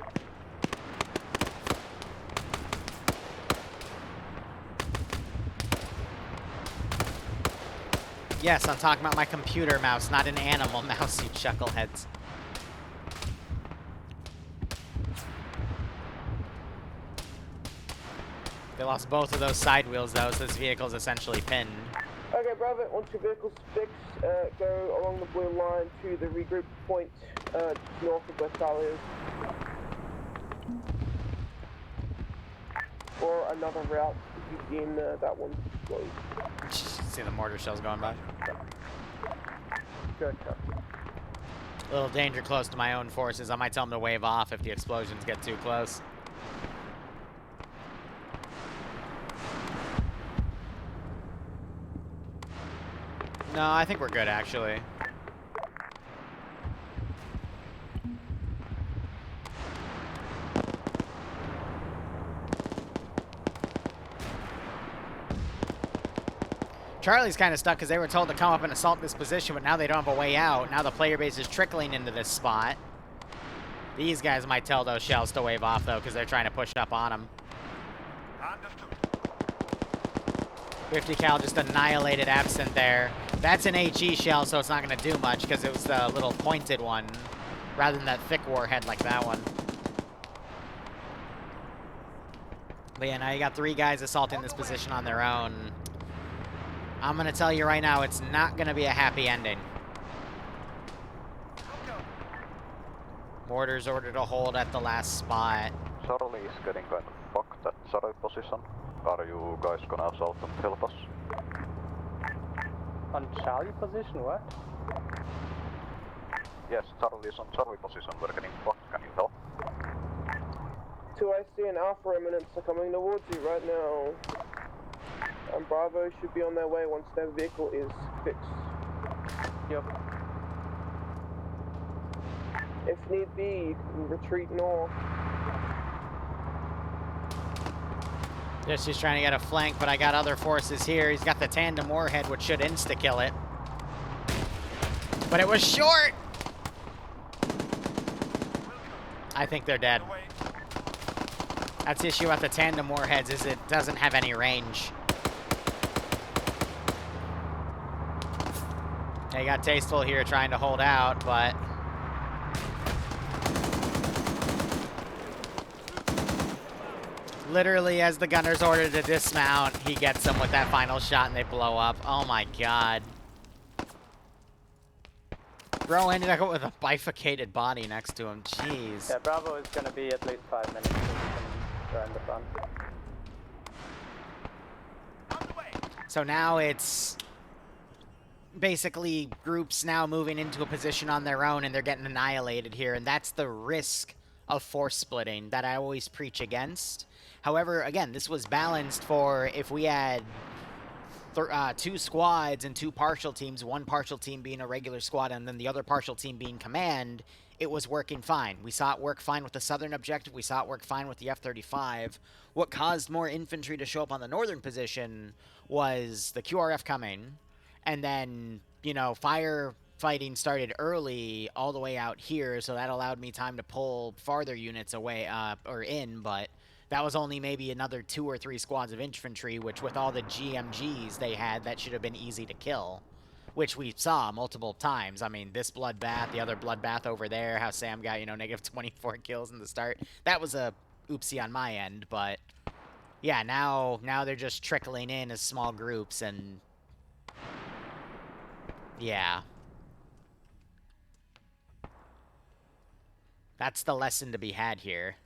Yes, I'm talking about my computer mouse, not an animal mouse, you chuckleheads. They lost both of those side wheels, though, so this vehicle's essentially pinned. Okay, Bravo, once your vehicle's fixed, go along the blue line to the regroup point north of where Charlie is. Or another route if you deem that one closed. See the mortar shells going by. Good. A little danger close to my own forces. I might tell them to wave off if the explosions get too close. No, I think we're good, actually. Charlie's kind of stuck because they were told to come up and assault this position, but now they don't have a way out. Now the player base is trickling into this spot. These guys might tell those shells to wave off, though, because they're trying to push up on them. 50 cal just annihilated Absent there. That's an HE shell, so it's not going to do much because it was the little pointed one rather than that thick warhead like that one. But yeah, now you got 3 guys assaulting this position on their own. I'm going to tell you right now, it's not going to be a happy ending. Mortars ordered to hold at the last spot. Charlie is getting kind of fucked at Charlie position. Are you guys gonna assault and help us? On Charlie position, what? Yes, Charlie is on Charlie position. We're getting fucked. Can you help? 2IC and Alpha Remnants are coming towards you right now. And Bravo should be on their way once their vehicle is fixed. Yep. If need be, you can retreat north. Just he's trying to get a flank, but I got other forces here. He's got the tandem warhead, which should insta-kill it. But it was short! I think they're dead. That's the issue with the tandem warheads, is it doesn't have any range. They got Tasteful here trying to hold out, but... Literally, as the gunner's ordered to dismount, he gets them with that final shot and they blow up. Oh my god. Bro ended up with a bifurcated body next to him. Jeez. Yeah, Bravo is gonna be at least 5 minutes so we can join the fun. So now it's basically groups now moving into a position on their own and they're getting annihilated here, and that's the risk of force splitting that I always preach against. However, again, this was balanced for if we had 2 squads and 2 partial teams, one partial team being a regular squad and then the other partial team being command, it was working fine. We saw it work fine with the southern objective. We saw it work fine with the F-35. What caused more infantry to show up on the northern position was the QRF coming, and then, you know, firefighting started early all the way out here, so that allowed me time to pull farther units away, or in, but that was only maybe another 2 or 3 squads of infantry, which with all the GMGs they had, that should have been easy to kill, which we saw multiple times. I mean, this bloodbath, the other bloodbath over there, how Sam got, you know, negative 24 kills in the start. That was a oopsie on my end, but yeah, now they're just trickling in as small groups, and yeah. That's the lesson to be had here.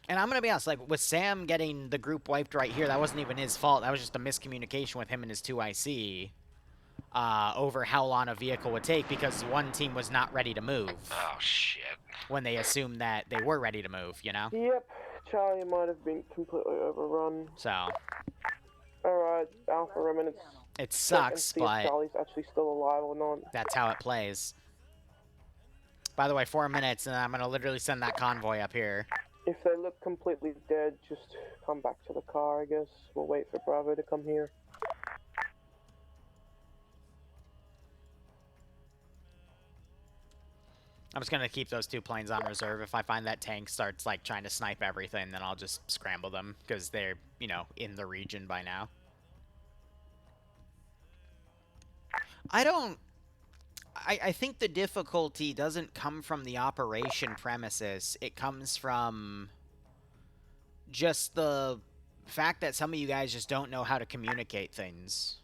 And I'm going to be honest, like, with Sam getting the group wiped right here, that wasn't even his fault. That was just a miscommunication with him and his 2IC over how long a vehicle would take, because one team was not ready to move. Oh, shit. When they assumed that they were ready to move, you know? Yep, Charlie might have been completely overrun. So. Alright, Alpha Remnants. It sucks, but Charlie's actually still alive or not. That's how it plays. By the way, 4 minutes, and I'm going to literally send that convoy up here. If they look completely dead, just come back to the car, I guess. We'll wait for Bravo to come here. I'm just going to keep those 2 planes on reserve. If I find that tank starts, like, trying to snipe everything, then I'll just scramble them, because they're, you know, in the region by now. I think the difficulty doesn't come from the operation premises. It comes from just the fact that some of you guys just don't know how to communicate things.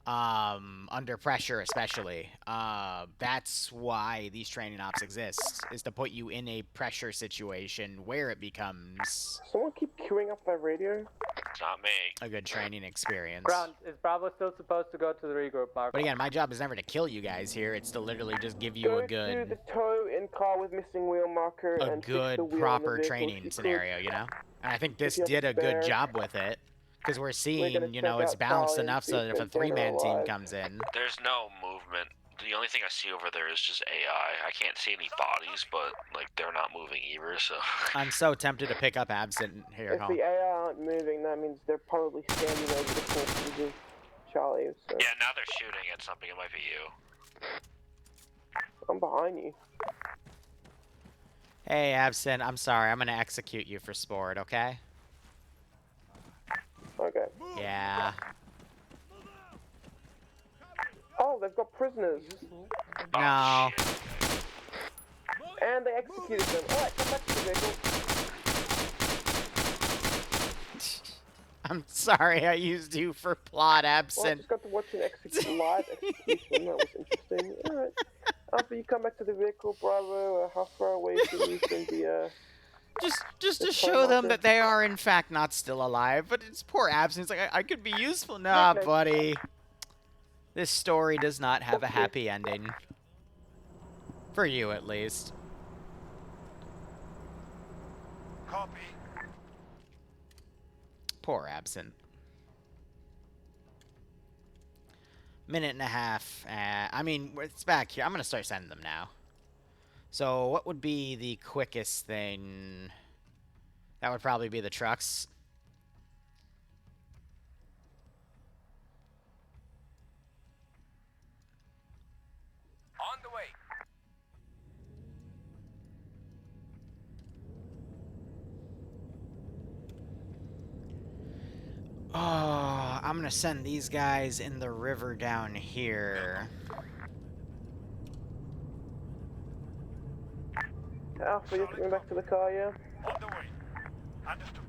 Under pressure especially. That's why these training ops exist, is to put you in a pressure situation where it becomes... Someone keep queuing up that radio? It's not me. A good training experience. Ground, is Bravo still supposed to go to the regroup mark? But again, my job is never to kill you guys here. It's to literally just give you a good... Go to the tow in car with missing wheel marker a and good, fix the wheel proper on the training scenario, you know? And I think this If you did a have good spare- job with it. Because we're gonna seeing, you know, check it's out balanced Charlie enough and so see that if if a they're dead or 3-man team alive. comes in... There's no movement. The only thing I see over there is just AI. I can't see any bodies, but, like, they're not moving either, so... I'm so tempted to pick up Absent here, If huh? the AI aren't moving, that means they're probably standing over the corpses of Charlie. So Yeah, now they're shooting at something. It might be you. I'm behind you. Hey, Absent, I'm sorry. I'm going to execute you for sport, okay? Okay. Yeah. Oh, they've got prisoners. No. And they executed them. Alright, come back to the vehicle. I'm sorry I used you for plot, Well, I Absent. just got to watch an live execution. That was interesting. Alright. After you come back to the vehicle, Bravo, how far away can you from the, Just to the show tow them marker? that they are, in fact, not still alive. But it's poor Absent. It's like, I could be useful. Nah, Okay. buddy. This story does not have a happy ending. For you, at least. Copy. Poor Absent. Minute and a half. I mean, it's back here. I'm going to start sending them now. So, what would be the quickest thing? That would probably be the trucks. On the way. Oh, I'm going to send these guys in the river down here. Alpha, you're coming back to the car, yeah? On the way. Understood.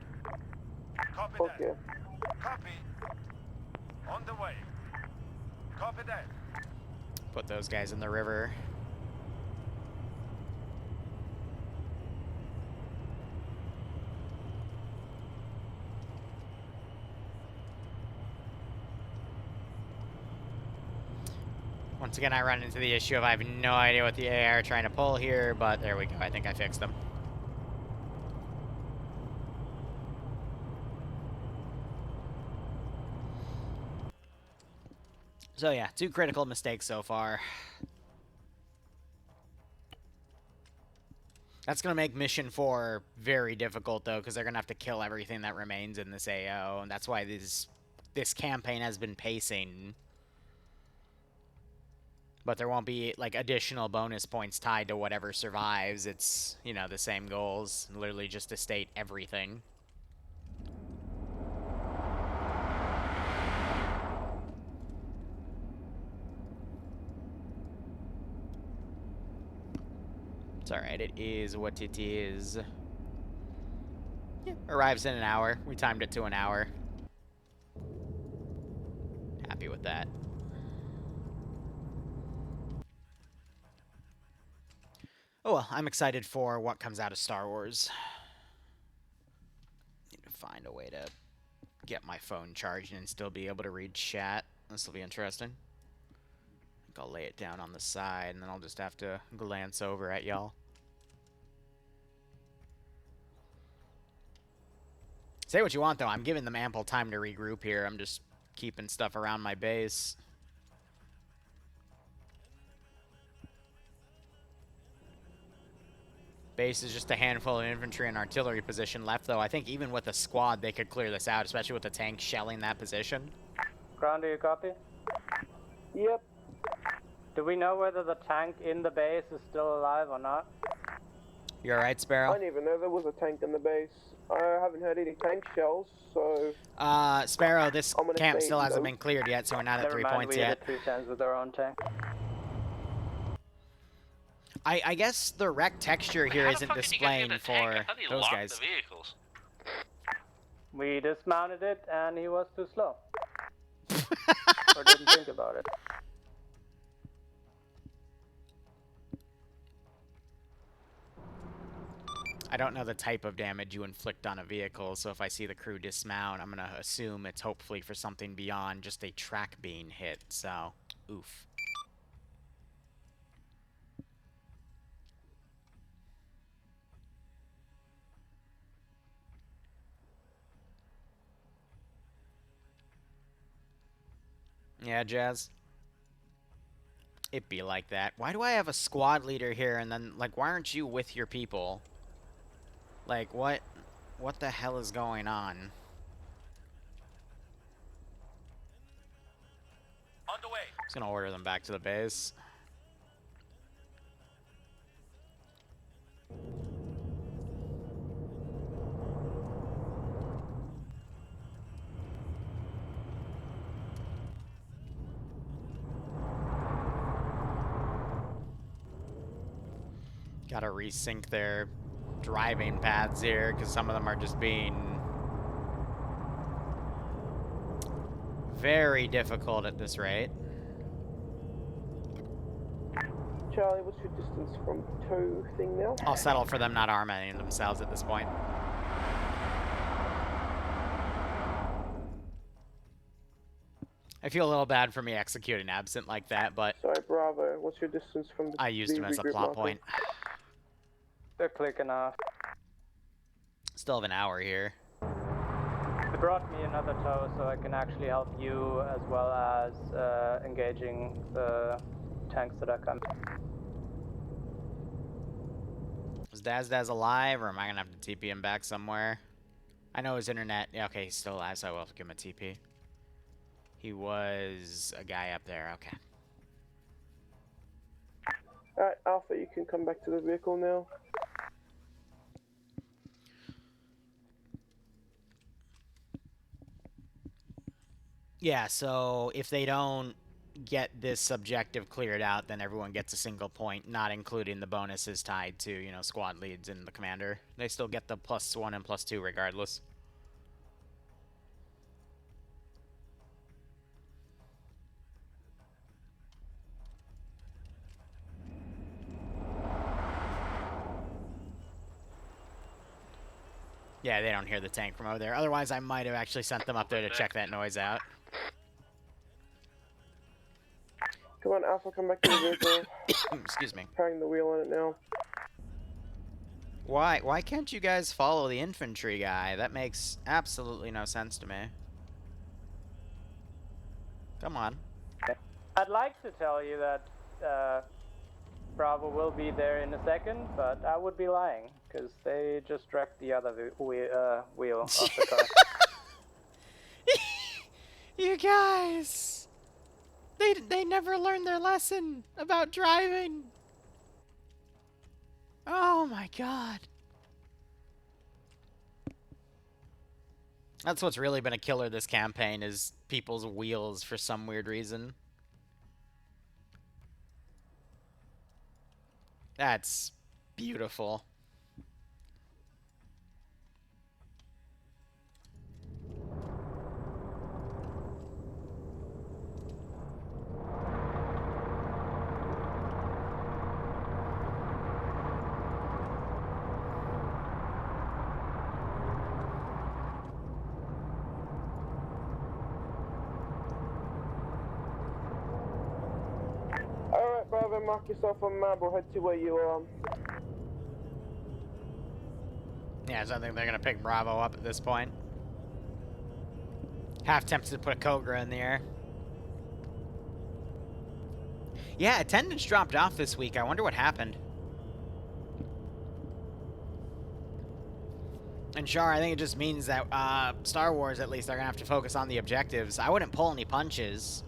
Copy Okay. that. Copy. On the way. Copy that. Put those guys in the river. Once again, I run into the issue of I have no idea what the AI are trying to pull here, but there we go. I think I fixed them. So yeah, 2 critical mistakes so far. That's going to make Mission 4 very difficult, though, because they're going to have to kill everything that remains in this AO, and that's why this campaign has been pacing. But there won't be, like, additional bonus points tied to whatever survives. It's, you know, the same goals. Literally just to state everything. It's alright, it is what it is. Yeah, arrives in an hour. We timed it to an hour. Happy with that. Oh well, I'm excited for what comes out of Star Wars. Need to find a way to get my phone charged and still be able to read chat. This will be interesting. I think I'll lay it down on the side, and then I'll just have to glance over at y'all. Say what you want, though. I'm giving them ample time to regroup here. I'm just keeping stuff around my base. Base is just a handful of infantry and artillery position left, though. I think even with a squad, they could clear this out, especially with the tank shelling that position. Ground, do you copy? Yep. Do we know whether the tank in the base is still alive or not? You alright, Sparrow? I didn't even know there was a tank in the base. I haven't heard any tank shells, so... Sparrow, this camp still hasn't been cleared yet, so we're not at 3 points yet. We hit 310s with our own tank. I guess the wreck texture here isn't displaying for those guys. We dismounted it and he was too slow. Or didn't think about it. I don't know the type of damage you inflict on a vehicle, so if I see the crew dismount, I'm gonna assume it's hopefully for something beyond just a track being hit, so oof. Yeah, Jazz. It be like that. Why do I have a squad leader here and then, like, why aren't you with your people? Like, what the hell is going on? On the way. Just gonna order them back to the base. Gotta resync their driving paths here, because some of them are just being very difficult at this rate. Charlie, what's your distance from tow thing now? I'll settle for them not arming themselves at this point. I feel a little bad for me executing Absent like that, but... Sorry, Bravo, what's your distance from the... I used him as a plot point. They're clicking off. Still have an hour here. They brought me another tow so I can actually help you as well as engaging the tanks that are coming. Is Daz alive, or am I gonna have to TP him back somewhere? I know his internet... Yeah, okay, he's still alive, so I will have to give him a TP. He was a guy up there, okay. Alright, Alpha, you can come back to the vehicle now. Yeah, so if they don't get this objective cleared out, then everyone gets a single point, not including the bonuses tied to, you know, squad leads and the commander. They still get the +1 and +2 regardless. Yeah, they don't hear the tank from over there. Otherwise, I might have actually sent them up there to check that noise out. Come on, Alpha, come back to the vehicle. Excuse me. Carrying the wheel on it now. Why can't you guys follow the infantry guy? That makes absolutely no sense to me. Come on. I'd like to tell you that Bravo will be there in a second, but I would be lying, because they just dragged the other wheel off the car. You guys! They never learned their lesson about driving! Oh my god. That's what's really been a killer this campaign, is people's wheels for some weird reason. That's beautiful. Alright, Bravo, mark yourself on map. We'll head to where you are. Yeah, so I think they're gonna pick Bravo up at this point. Half tempted to put a Cobra in the air. Yeah, attendance dropped off this week. I wonder what happened. And sure, I think it just means that Star Wars, at least, are gonna have to focus on the objectives. I wouldn't pull any punches.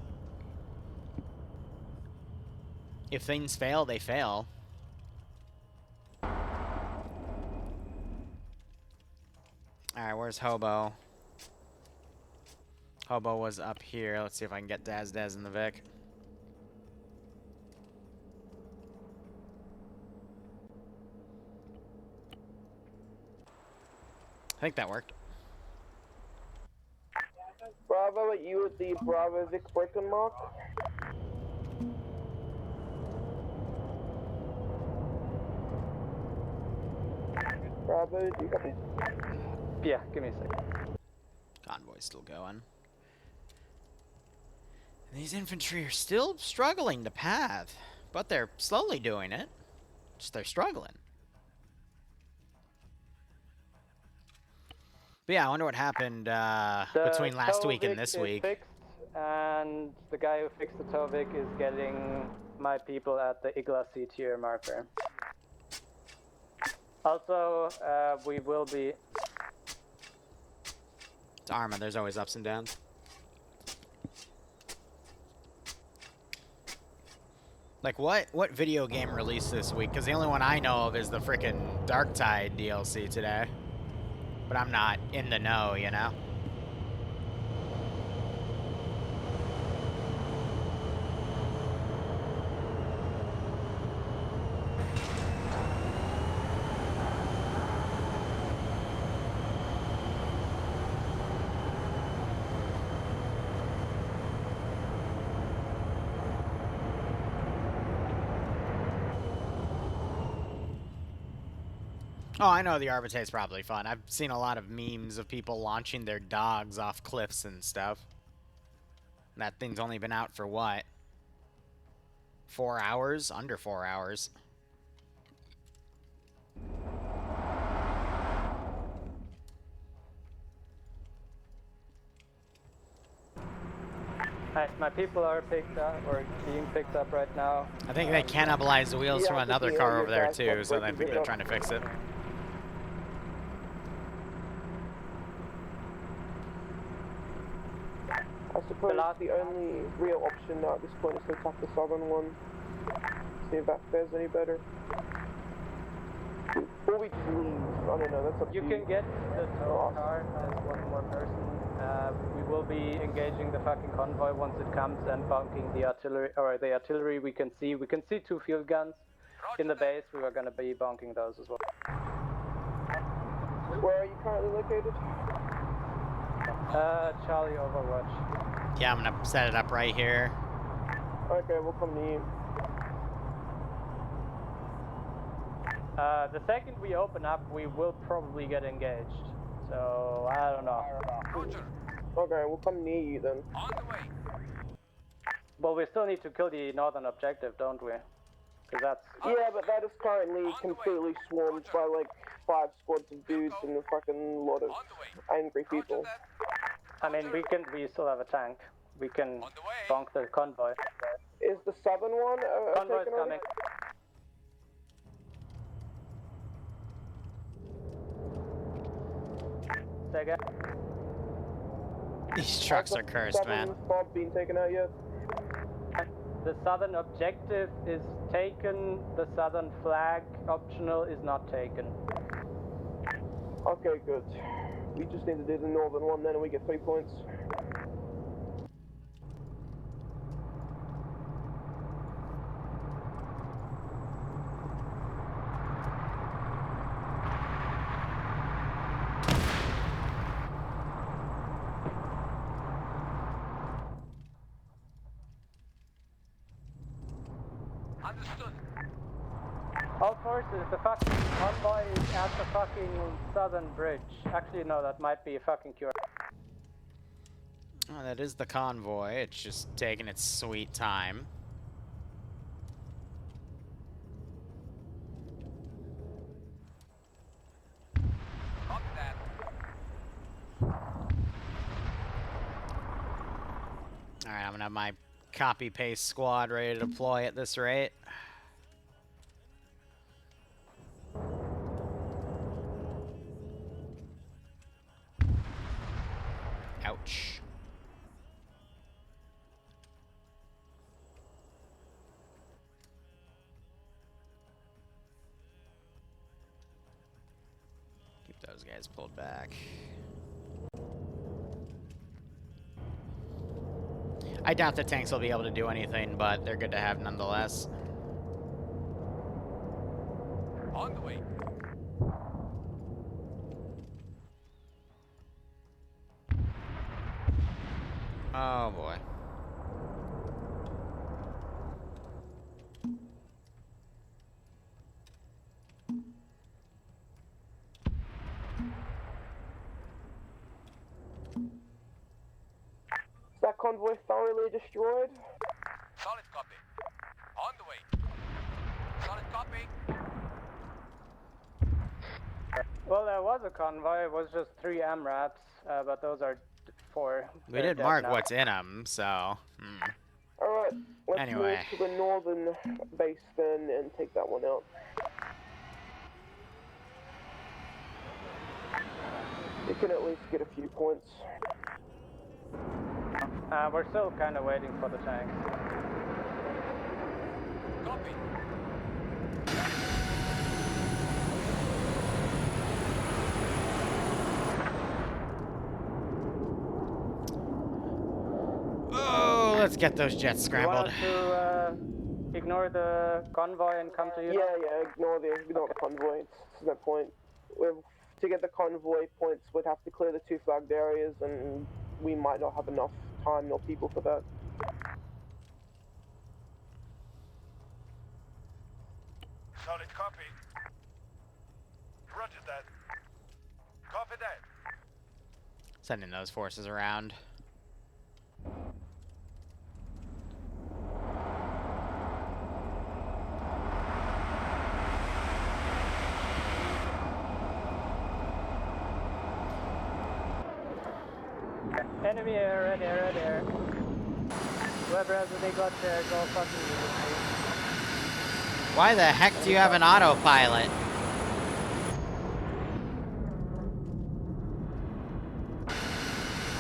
If things fail, they fail. Alright, where's Hobo? Hobo was up here. Let's see if I can get Daz in the Vic. I think that worked. Bravo, are you at the Bravo Vic break-on mark? Bravo, do you copy? Yeah, give me a second. Convoy's still going. These infantry are still struggling to path, but they're slowly doing it. Just they're struggling. But yeah, I wonder what happened between last week and this week. Fixed, and the guy who fixed the Tovik is getting my people at the Igla C tier marker. Also, we will be... It's Arma, there's always ups and downs. Like, what video game released this week? Because the only one I know of is the frickin' Darktide DLC today. But I'm not in the know, you know? Oh, I know the Arbitrate's probably fun. I've seen a lot of memes of people launching their dogs off cliffs and stuff. And that thing's only been out for what? 4 hours? Under 4 hours. Alright, my people are picked up, or being picked up right now. I think they cannibalized the wheels from another car over there too, so I think they're trying to fix it. I suppose the only real option now at this point is to attack the southern one. See if that fares any better. Or we just leave. I don't know, that's up to you. You can get the tow car as one more person. We will be engaging the fucking convoy once it comes and bonking the artillery, or the artillery we can see. We can see 2 field guns in the base. We are going to be bonking those as well. Where are you currently located? Charlie Overwatch. Yeah, I'm gonna set it up right here. Okay, we'll come to you. The second we open up, we will probably get engaged. So I don't know. Okay, we'll come near you then. But we still need to kill the northern objective, don't we? Because that's... Yeah, but that is currently completely swarmed by like 5 squads of dudes and a fucking lot of angry people. I mean, we still have a tank. We can bonk the convoy. Is the southern one Convoy's taken already? coming. Say again? These trucks Has are the cursed, man. southern fob been taken out yet? The southern objective is taken, the southern flag optional is not taken. Okay, good. We just need to do the northern one then and we get 3 points. Understood. All forces, the fucking convoy is at the fucking southern bridge. Actually, no, that might be a fucking cure. Oh, that is the convoy. It's just taking its sweet time. Copy that. Alright, I'm gonna have my copy-paste squad ready to deploy at this rate. Ouch. Keep those guys pulled back. I doubt the tanks will be able to do anything, but they're good to have nonetheless. On the way. Oh boy. Is that convoy thoroughly destroyed? Solid copy. On the way. Solid copy. Well, there was a convoy, it was just 3 AMRAPs, but those are 4. We did mark what's in them, so... Alright, let's Anyway. move to the northern base then and take that one out. You can at least get a few points. We're still kind of waiting for the tanks. Copy. Oh, let's get those jets scrambled. You want to ignore the convoy and come to you? Yeah, ignore the convoy. It's no point. To get the convoy points, we'd have to clear the 2 flagged areas, and we might not have enough time nor people for that. Solid copy. Roger that. Copy that. Sending those forces around. Enemy air, red air, red air. Whoever has a big got there, go fucking use it. Why the heck do you have an autopilot?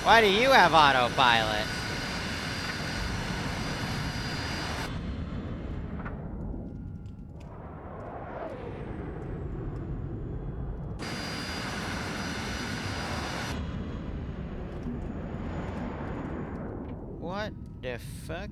Why do you have autopilot? What the fuck?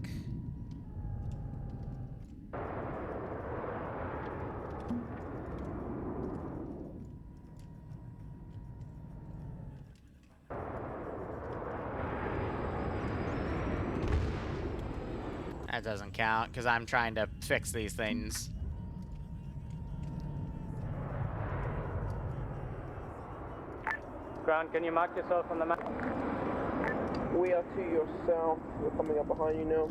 That doesn't count, because I'm trying to fix these things. Ground, can you mark yourself on the map? We are to your south. We're coming up behind you now.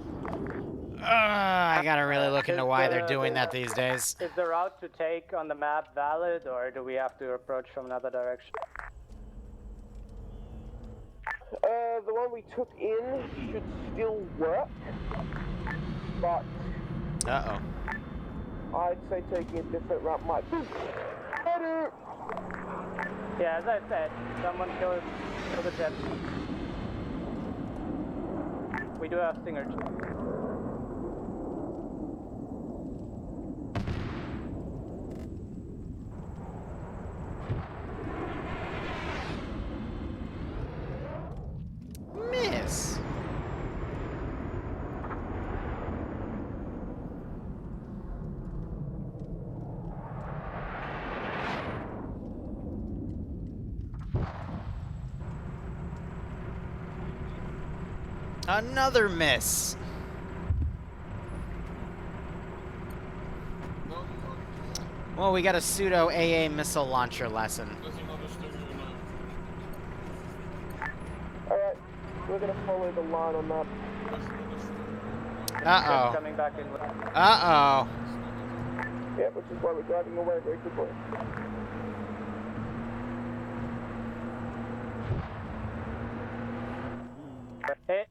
I gotta really look into why they're doing that these days. Is the route to take on the map valid, or do we have to approach from another direction? The one we took in should still work, but Uh-oh. I'd say taking a different route might be better. Yeah, as I said, someone kill the jet. We do have stingers. Miss. Another miss. Well, we got a pseudo AA missile launcher lesson. Alright, we're gonna follow the line on that. Uh-oh. Coming back in. Uh-oh. Yeah, which is why we're driving away very quickly. Hit.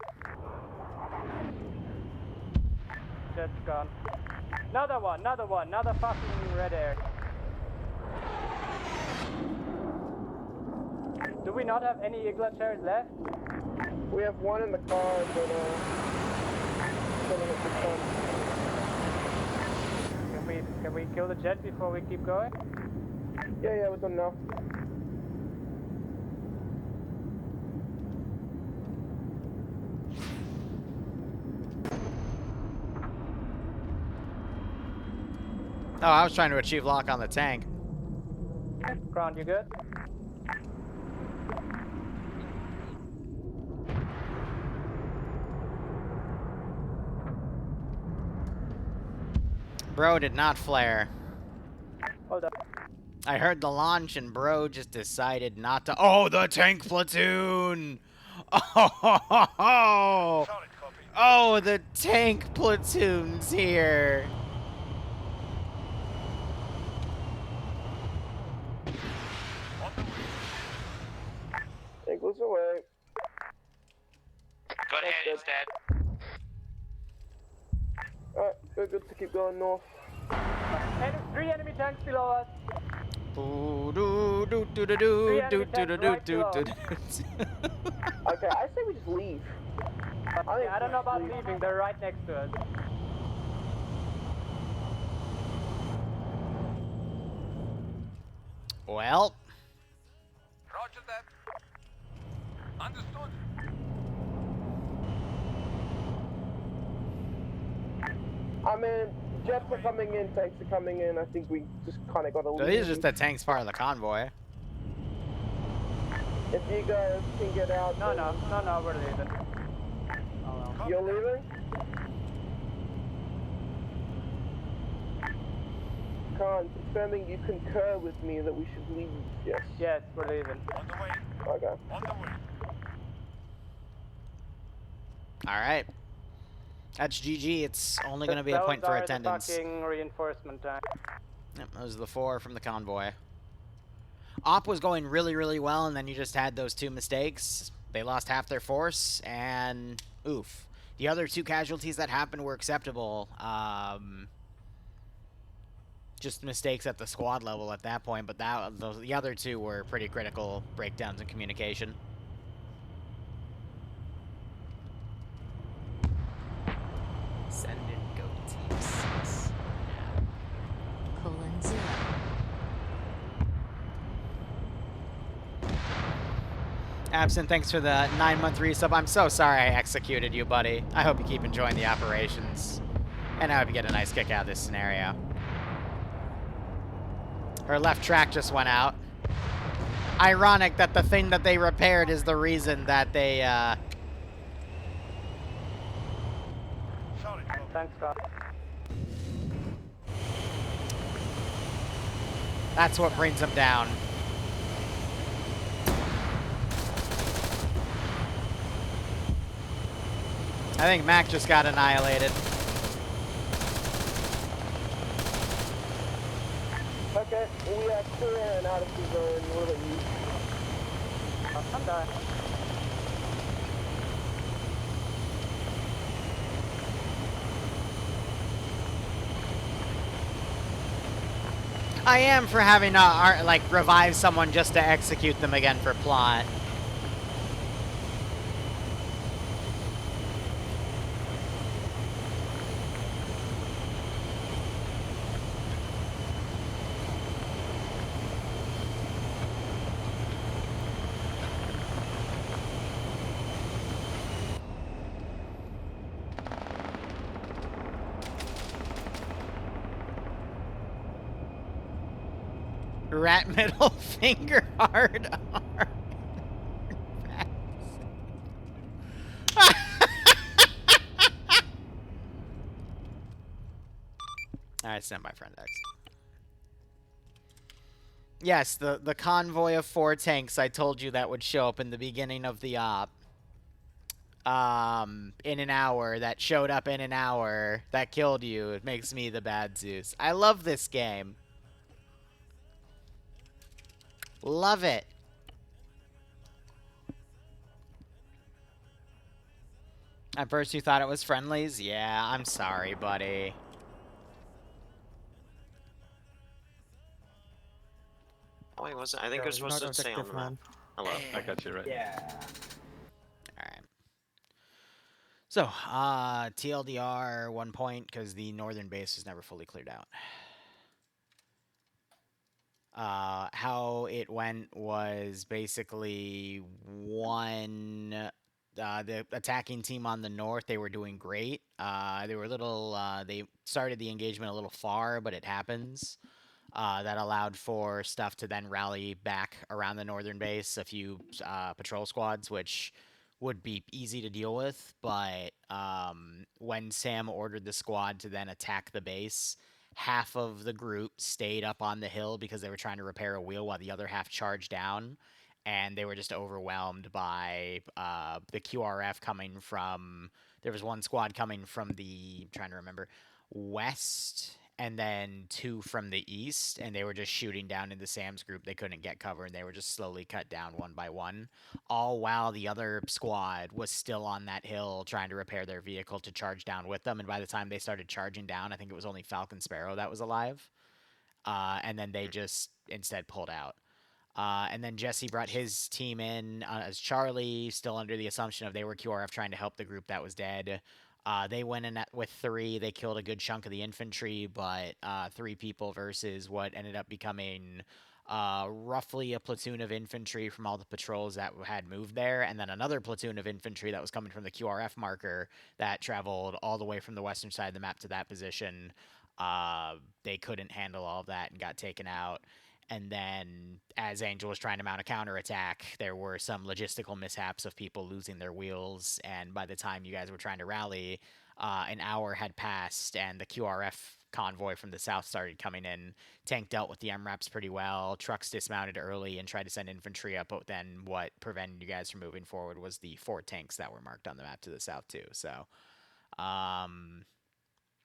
Jet's gone. Another one, another fucking red air. Do we not have any Igla chairs left? We have one in the car, but Can we kill the jet before we keep going? Yeah, we've done enough. Oh, I was trying to achieve lock on the tank. Ground, you good? Bro did not flare. Hold up. I heard the launch and bro just decided not to. Oh, the tank platoon! Oh, oh, the tank platoon's here. Eagles away. Go ahead, it's dead. Alright, we're good to keep going north. Three enemy tanks below us. Okay, I say we just leave. I don't know about leaving, they're right next to us. Well. Roger that. Understood. I mean, jets are coming in, tanks are coming in. I think we just kind of got to leave. So these are just the tanks part of the convoy. If you guys can get out. No, we're leaving. Oh, well. You're leaving? Khan, confirming you concur with me that we should leave. Yes. Yes, we're leaving. On the way. Okay. On the way. Alright. That's GG. It's only going to be a point for attendance. The fucking reinforcement tank. Yep, those are the 4 from the convoy. Op was going really, really well, and then you just had those 2 mistakes. They lost half their force, and oof. The other 2 casualties that happened were acceptable. Just mistakes at the squad level at that point, but the other 2 were pretty critical breakdowns in communication. Send in go team 6. :0. Absent, thanks for the 9-month resub. I'm so sorry I executed you, buddy. I hope you keep enjoying the operations. And I hope you get a nice kick out of this scenario. Her left track just went out. Ironic that the thing that they repaired is the reason that they, Thanks, Scott. That's what brings them down. I think Mac just got annihilated. Okay, we are clear and out of the zone. What about you? I'm done. I am for having to like revive someone just to execute them again for plot. Rat middle finger hard R. Alright, stand by, friend X. Yes, the convoy of 4 tanks I told you that would show up in the beginning of the op. In an hour, that showed up in an hour, that killed you. It makes me the bad Zeus. I love this game. Love it. At first you thought it was friendlies? Yeah, I'm sorry, buddy. Oh, I wasn't. I think I was supposed to stay on the map. Hello. I got you right. Yeah. Alright. So, TLDR 1 point, because the northern base was never fully cleared out. How it went was basically the attacking team on the north, they were doing great. They were they started the engagement a little far, but it happens. That allowed for stuff to then rally back around the northern base, a few patrol squads, which would be easy to deal with. But when Sam ordered the squad to then attack the base, half of the group stayed up on the hill because they were trying to repair a wheel while the other half charged down. And they were just overwhelmed by the QRF coming from... There was one squad coming from the... I'm trying to remember... west, and then 2 from the east, and they were just shooting down into Sam's group. They couldn't get cover, and they were just slowly cut down one by one, all while the other squad was still on that hill trying to repair their vehicle to charge down with them. And by the time they started charging down, I think it was only Falcon Sparrow that was alive. And then they just instead pulled out. And then Jesse brought his team in as Charlie, still under the assumption of they were QRF trying to help the group that was dead. They went in with 3. They killed a good chunk of the infantry, but 3 people versus what ended up becoming roughly a platoon of infantry from all the patrols that had moved there, and then another platoon of infantry that was coming from the QRF marker that traveled all the way from the western side of the map to that position. They couldn't handle all of that and got taken out. And then, as Angel was trying to mount a counterattack, there were some logistical mishaps of people losing their wheels. And by the time you guys were trying to rally, an hour had passed, and the QRF convoy from the south started coming in. Tank dealt with the MRAPs pretty well. Trucks dismounted early and tried to send infantry up, but then what prevented you guys from moving forward was the 4 tanks that were marked on the map to the south, too. So,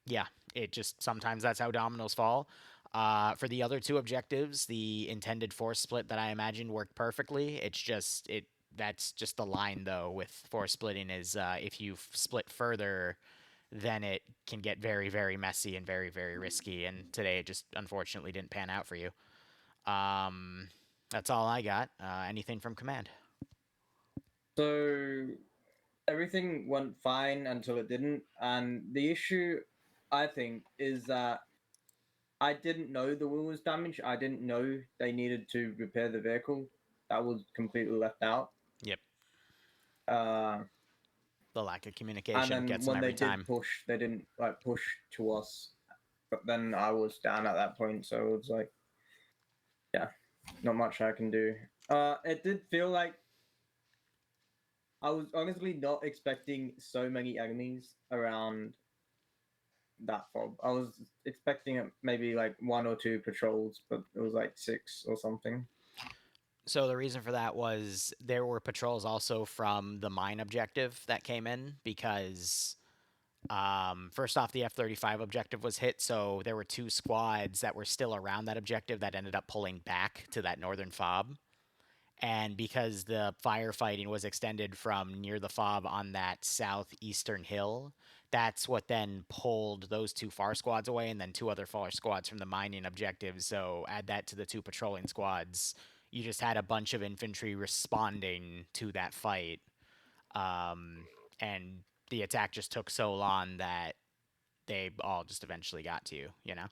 yeah, it just sometimes that's how dominoes fall. For the other 2 objectives, the intended force split that I imagined worked perfectly. It's just that's just the line though with force splitting is if you split further, then it can get very, very messy and very, very risky. And today it just unfortunately didn't pan out for you. That's all I got. Anything from command? So everything went fine until it didn't, and the issue, I think, is that I didn't know the wheel was damaged. I didn't know they needed to repair the vehicle. That was completely left out. Yep. The lack of communication gets them every time. And then when they did push, they didn't push to us. But then I was down at that point, so it was like, yeah, not much I can do. It did feel like I was honestly not expecting so many enemies around that fob. I was expecting maybe 1 or 2 patrols, but it was 6 or something. So the reason for that was there were patrols also from the mine objective that came in because first off, the F-35 objective was hit, so there were 2 squads that were still around that objective that ended up pulling back to that northern fob. And because the firefighting was extended from near the fob on that southeastern hill, that's what then pulled those 2 FAR squads away, and then 2 other FAR squads from the mining objectives. So add that to the 2 patrolling squads. You just had a bunch of infantry responding to that fight. And the attack just took so long that they all just eventually got to you, you know?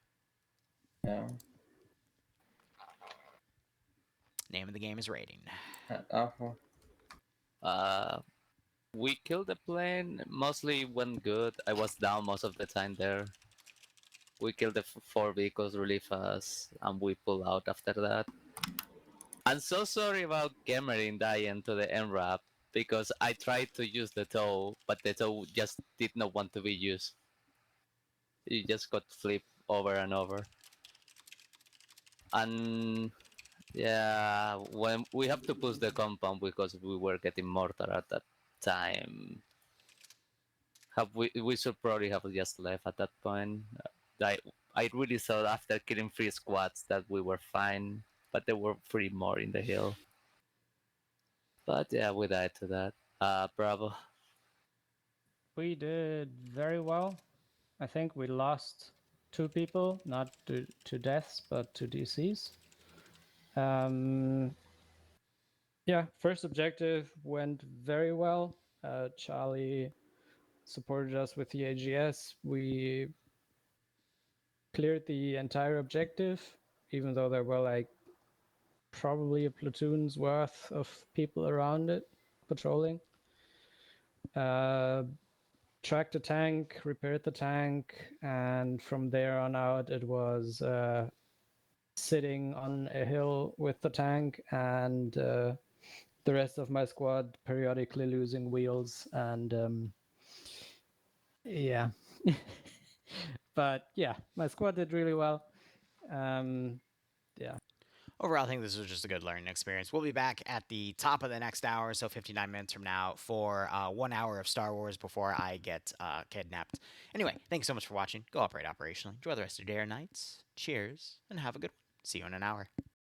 Yeah. Name of the game is raiding. Awful. We killed the plane. Mostly went good. I was down most of the time there. We killed the 4 vehicles really fast, and we pulled out after that. I'm so sorry about Gemerin dying to the MRAP, because I tried to use the tow, but the tow just did not want to be used. It just got flipped over and over. And yeah, when we have to push the compound because we were getting mortar at that time. We should probably have just left at that point. I really thought after killing 3 squads that we were fine, but there were 3 more in the hill. But yeah, we died to that. Bravo. We did very well. I think we lost 2 people, not to deaths, but to DCs. Yeah, first objective went very well. Charlie supported us with the AGS. We cleared the entire objective, even though there were like probably a platoon's worth of people around it patrolling. Tracked the tank, repaired the tank, and from there on out it was sitting on a hill with the tank and the rest of my squad periodically losing wheels and yeah. But yeah, my squad did really well. Yeah. Overall, I think this was just a good learning experience. We'll be back at the top of the next hour, so 59 minutes from now, for 1 hour of Star Wars before I get kidnapped. Anyway, thanks so much for watching. Go operate operationally. Enjoy the rest of your day or nights. Cheers, and have a good one. See you in an hour.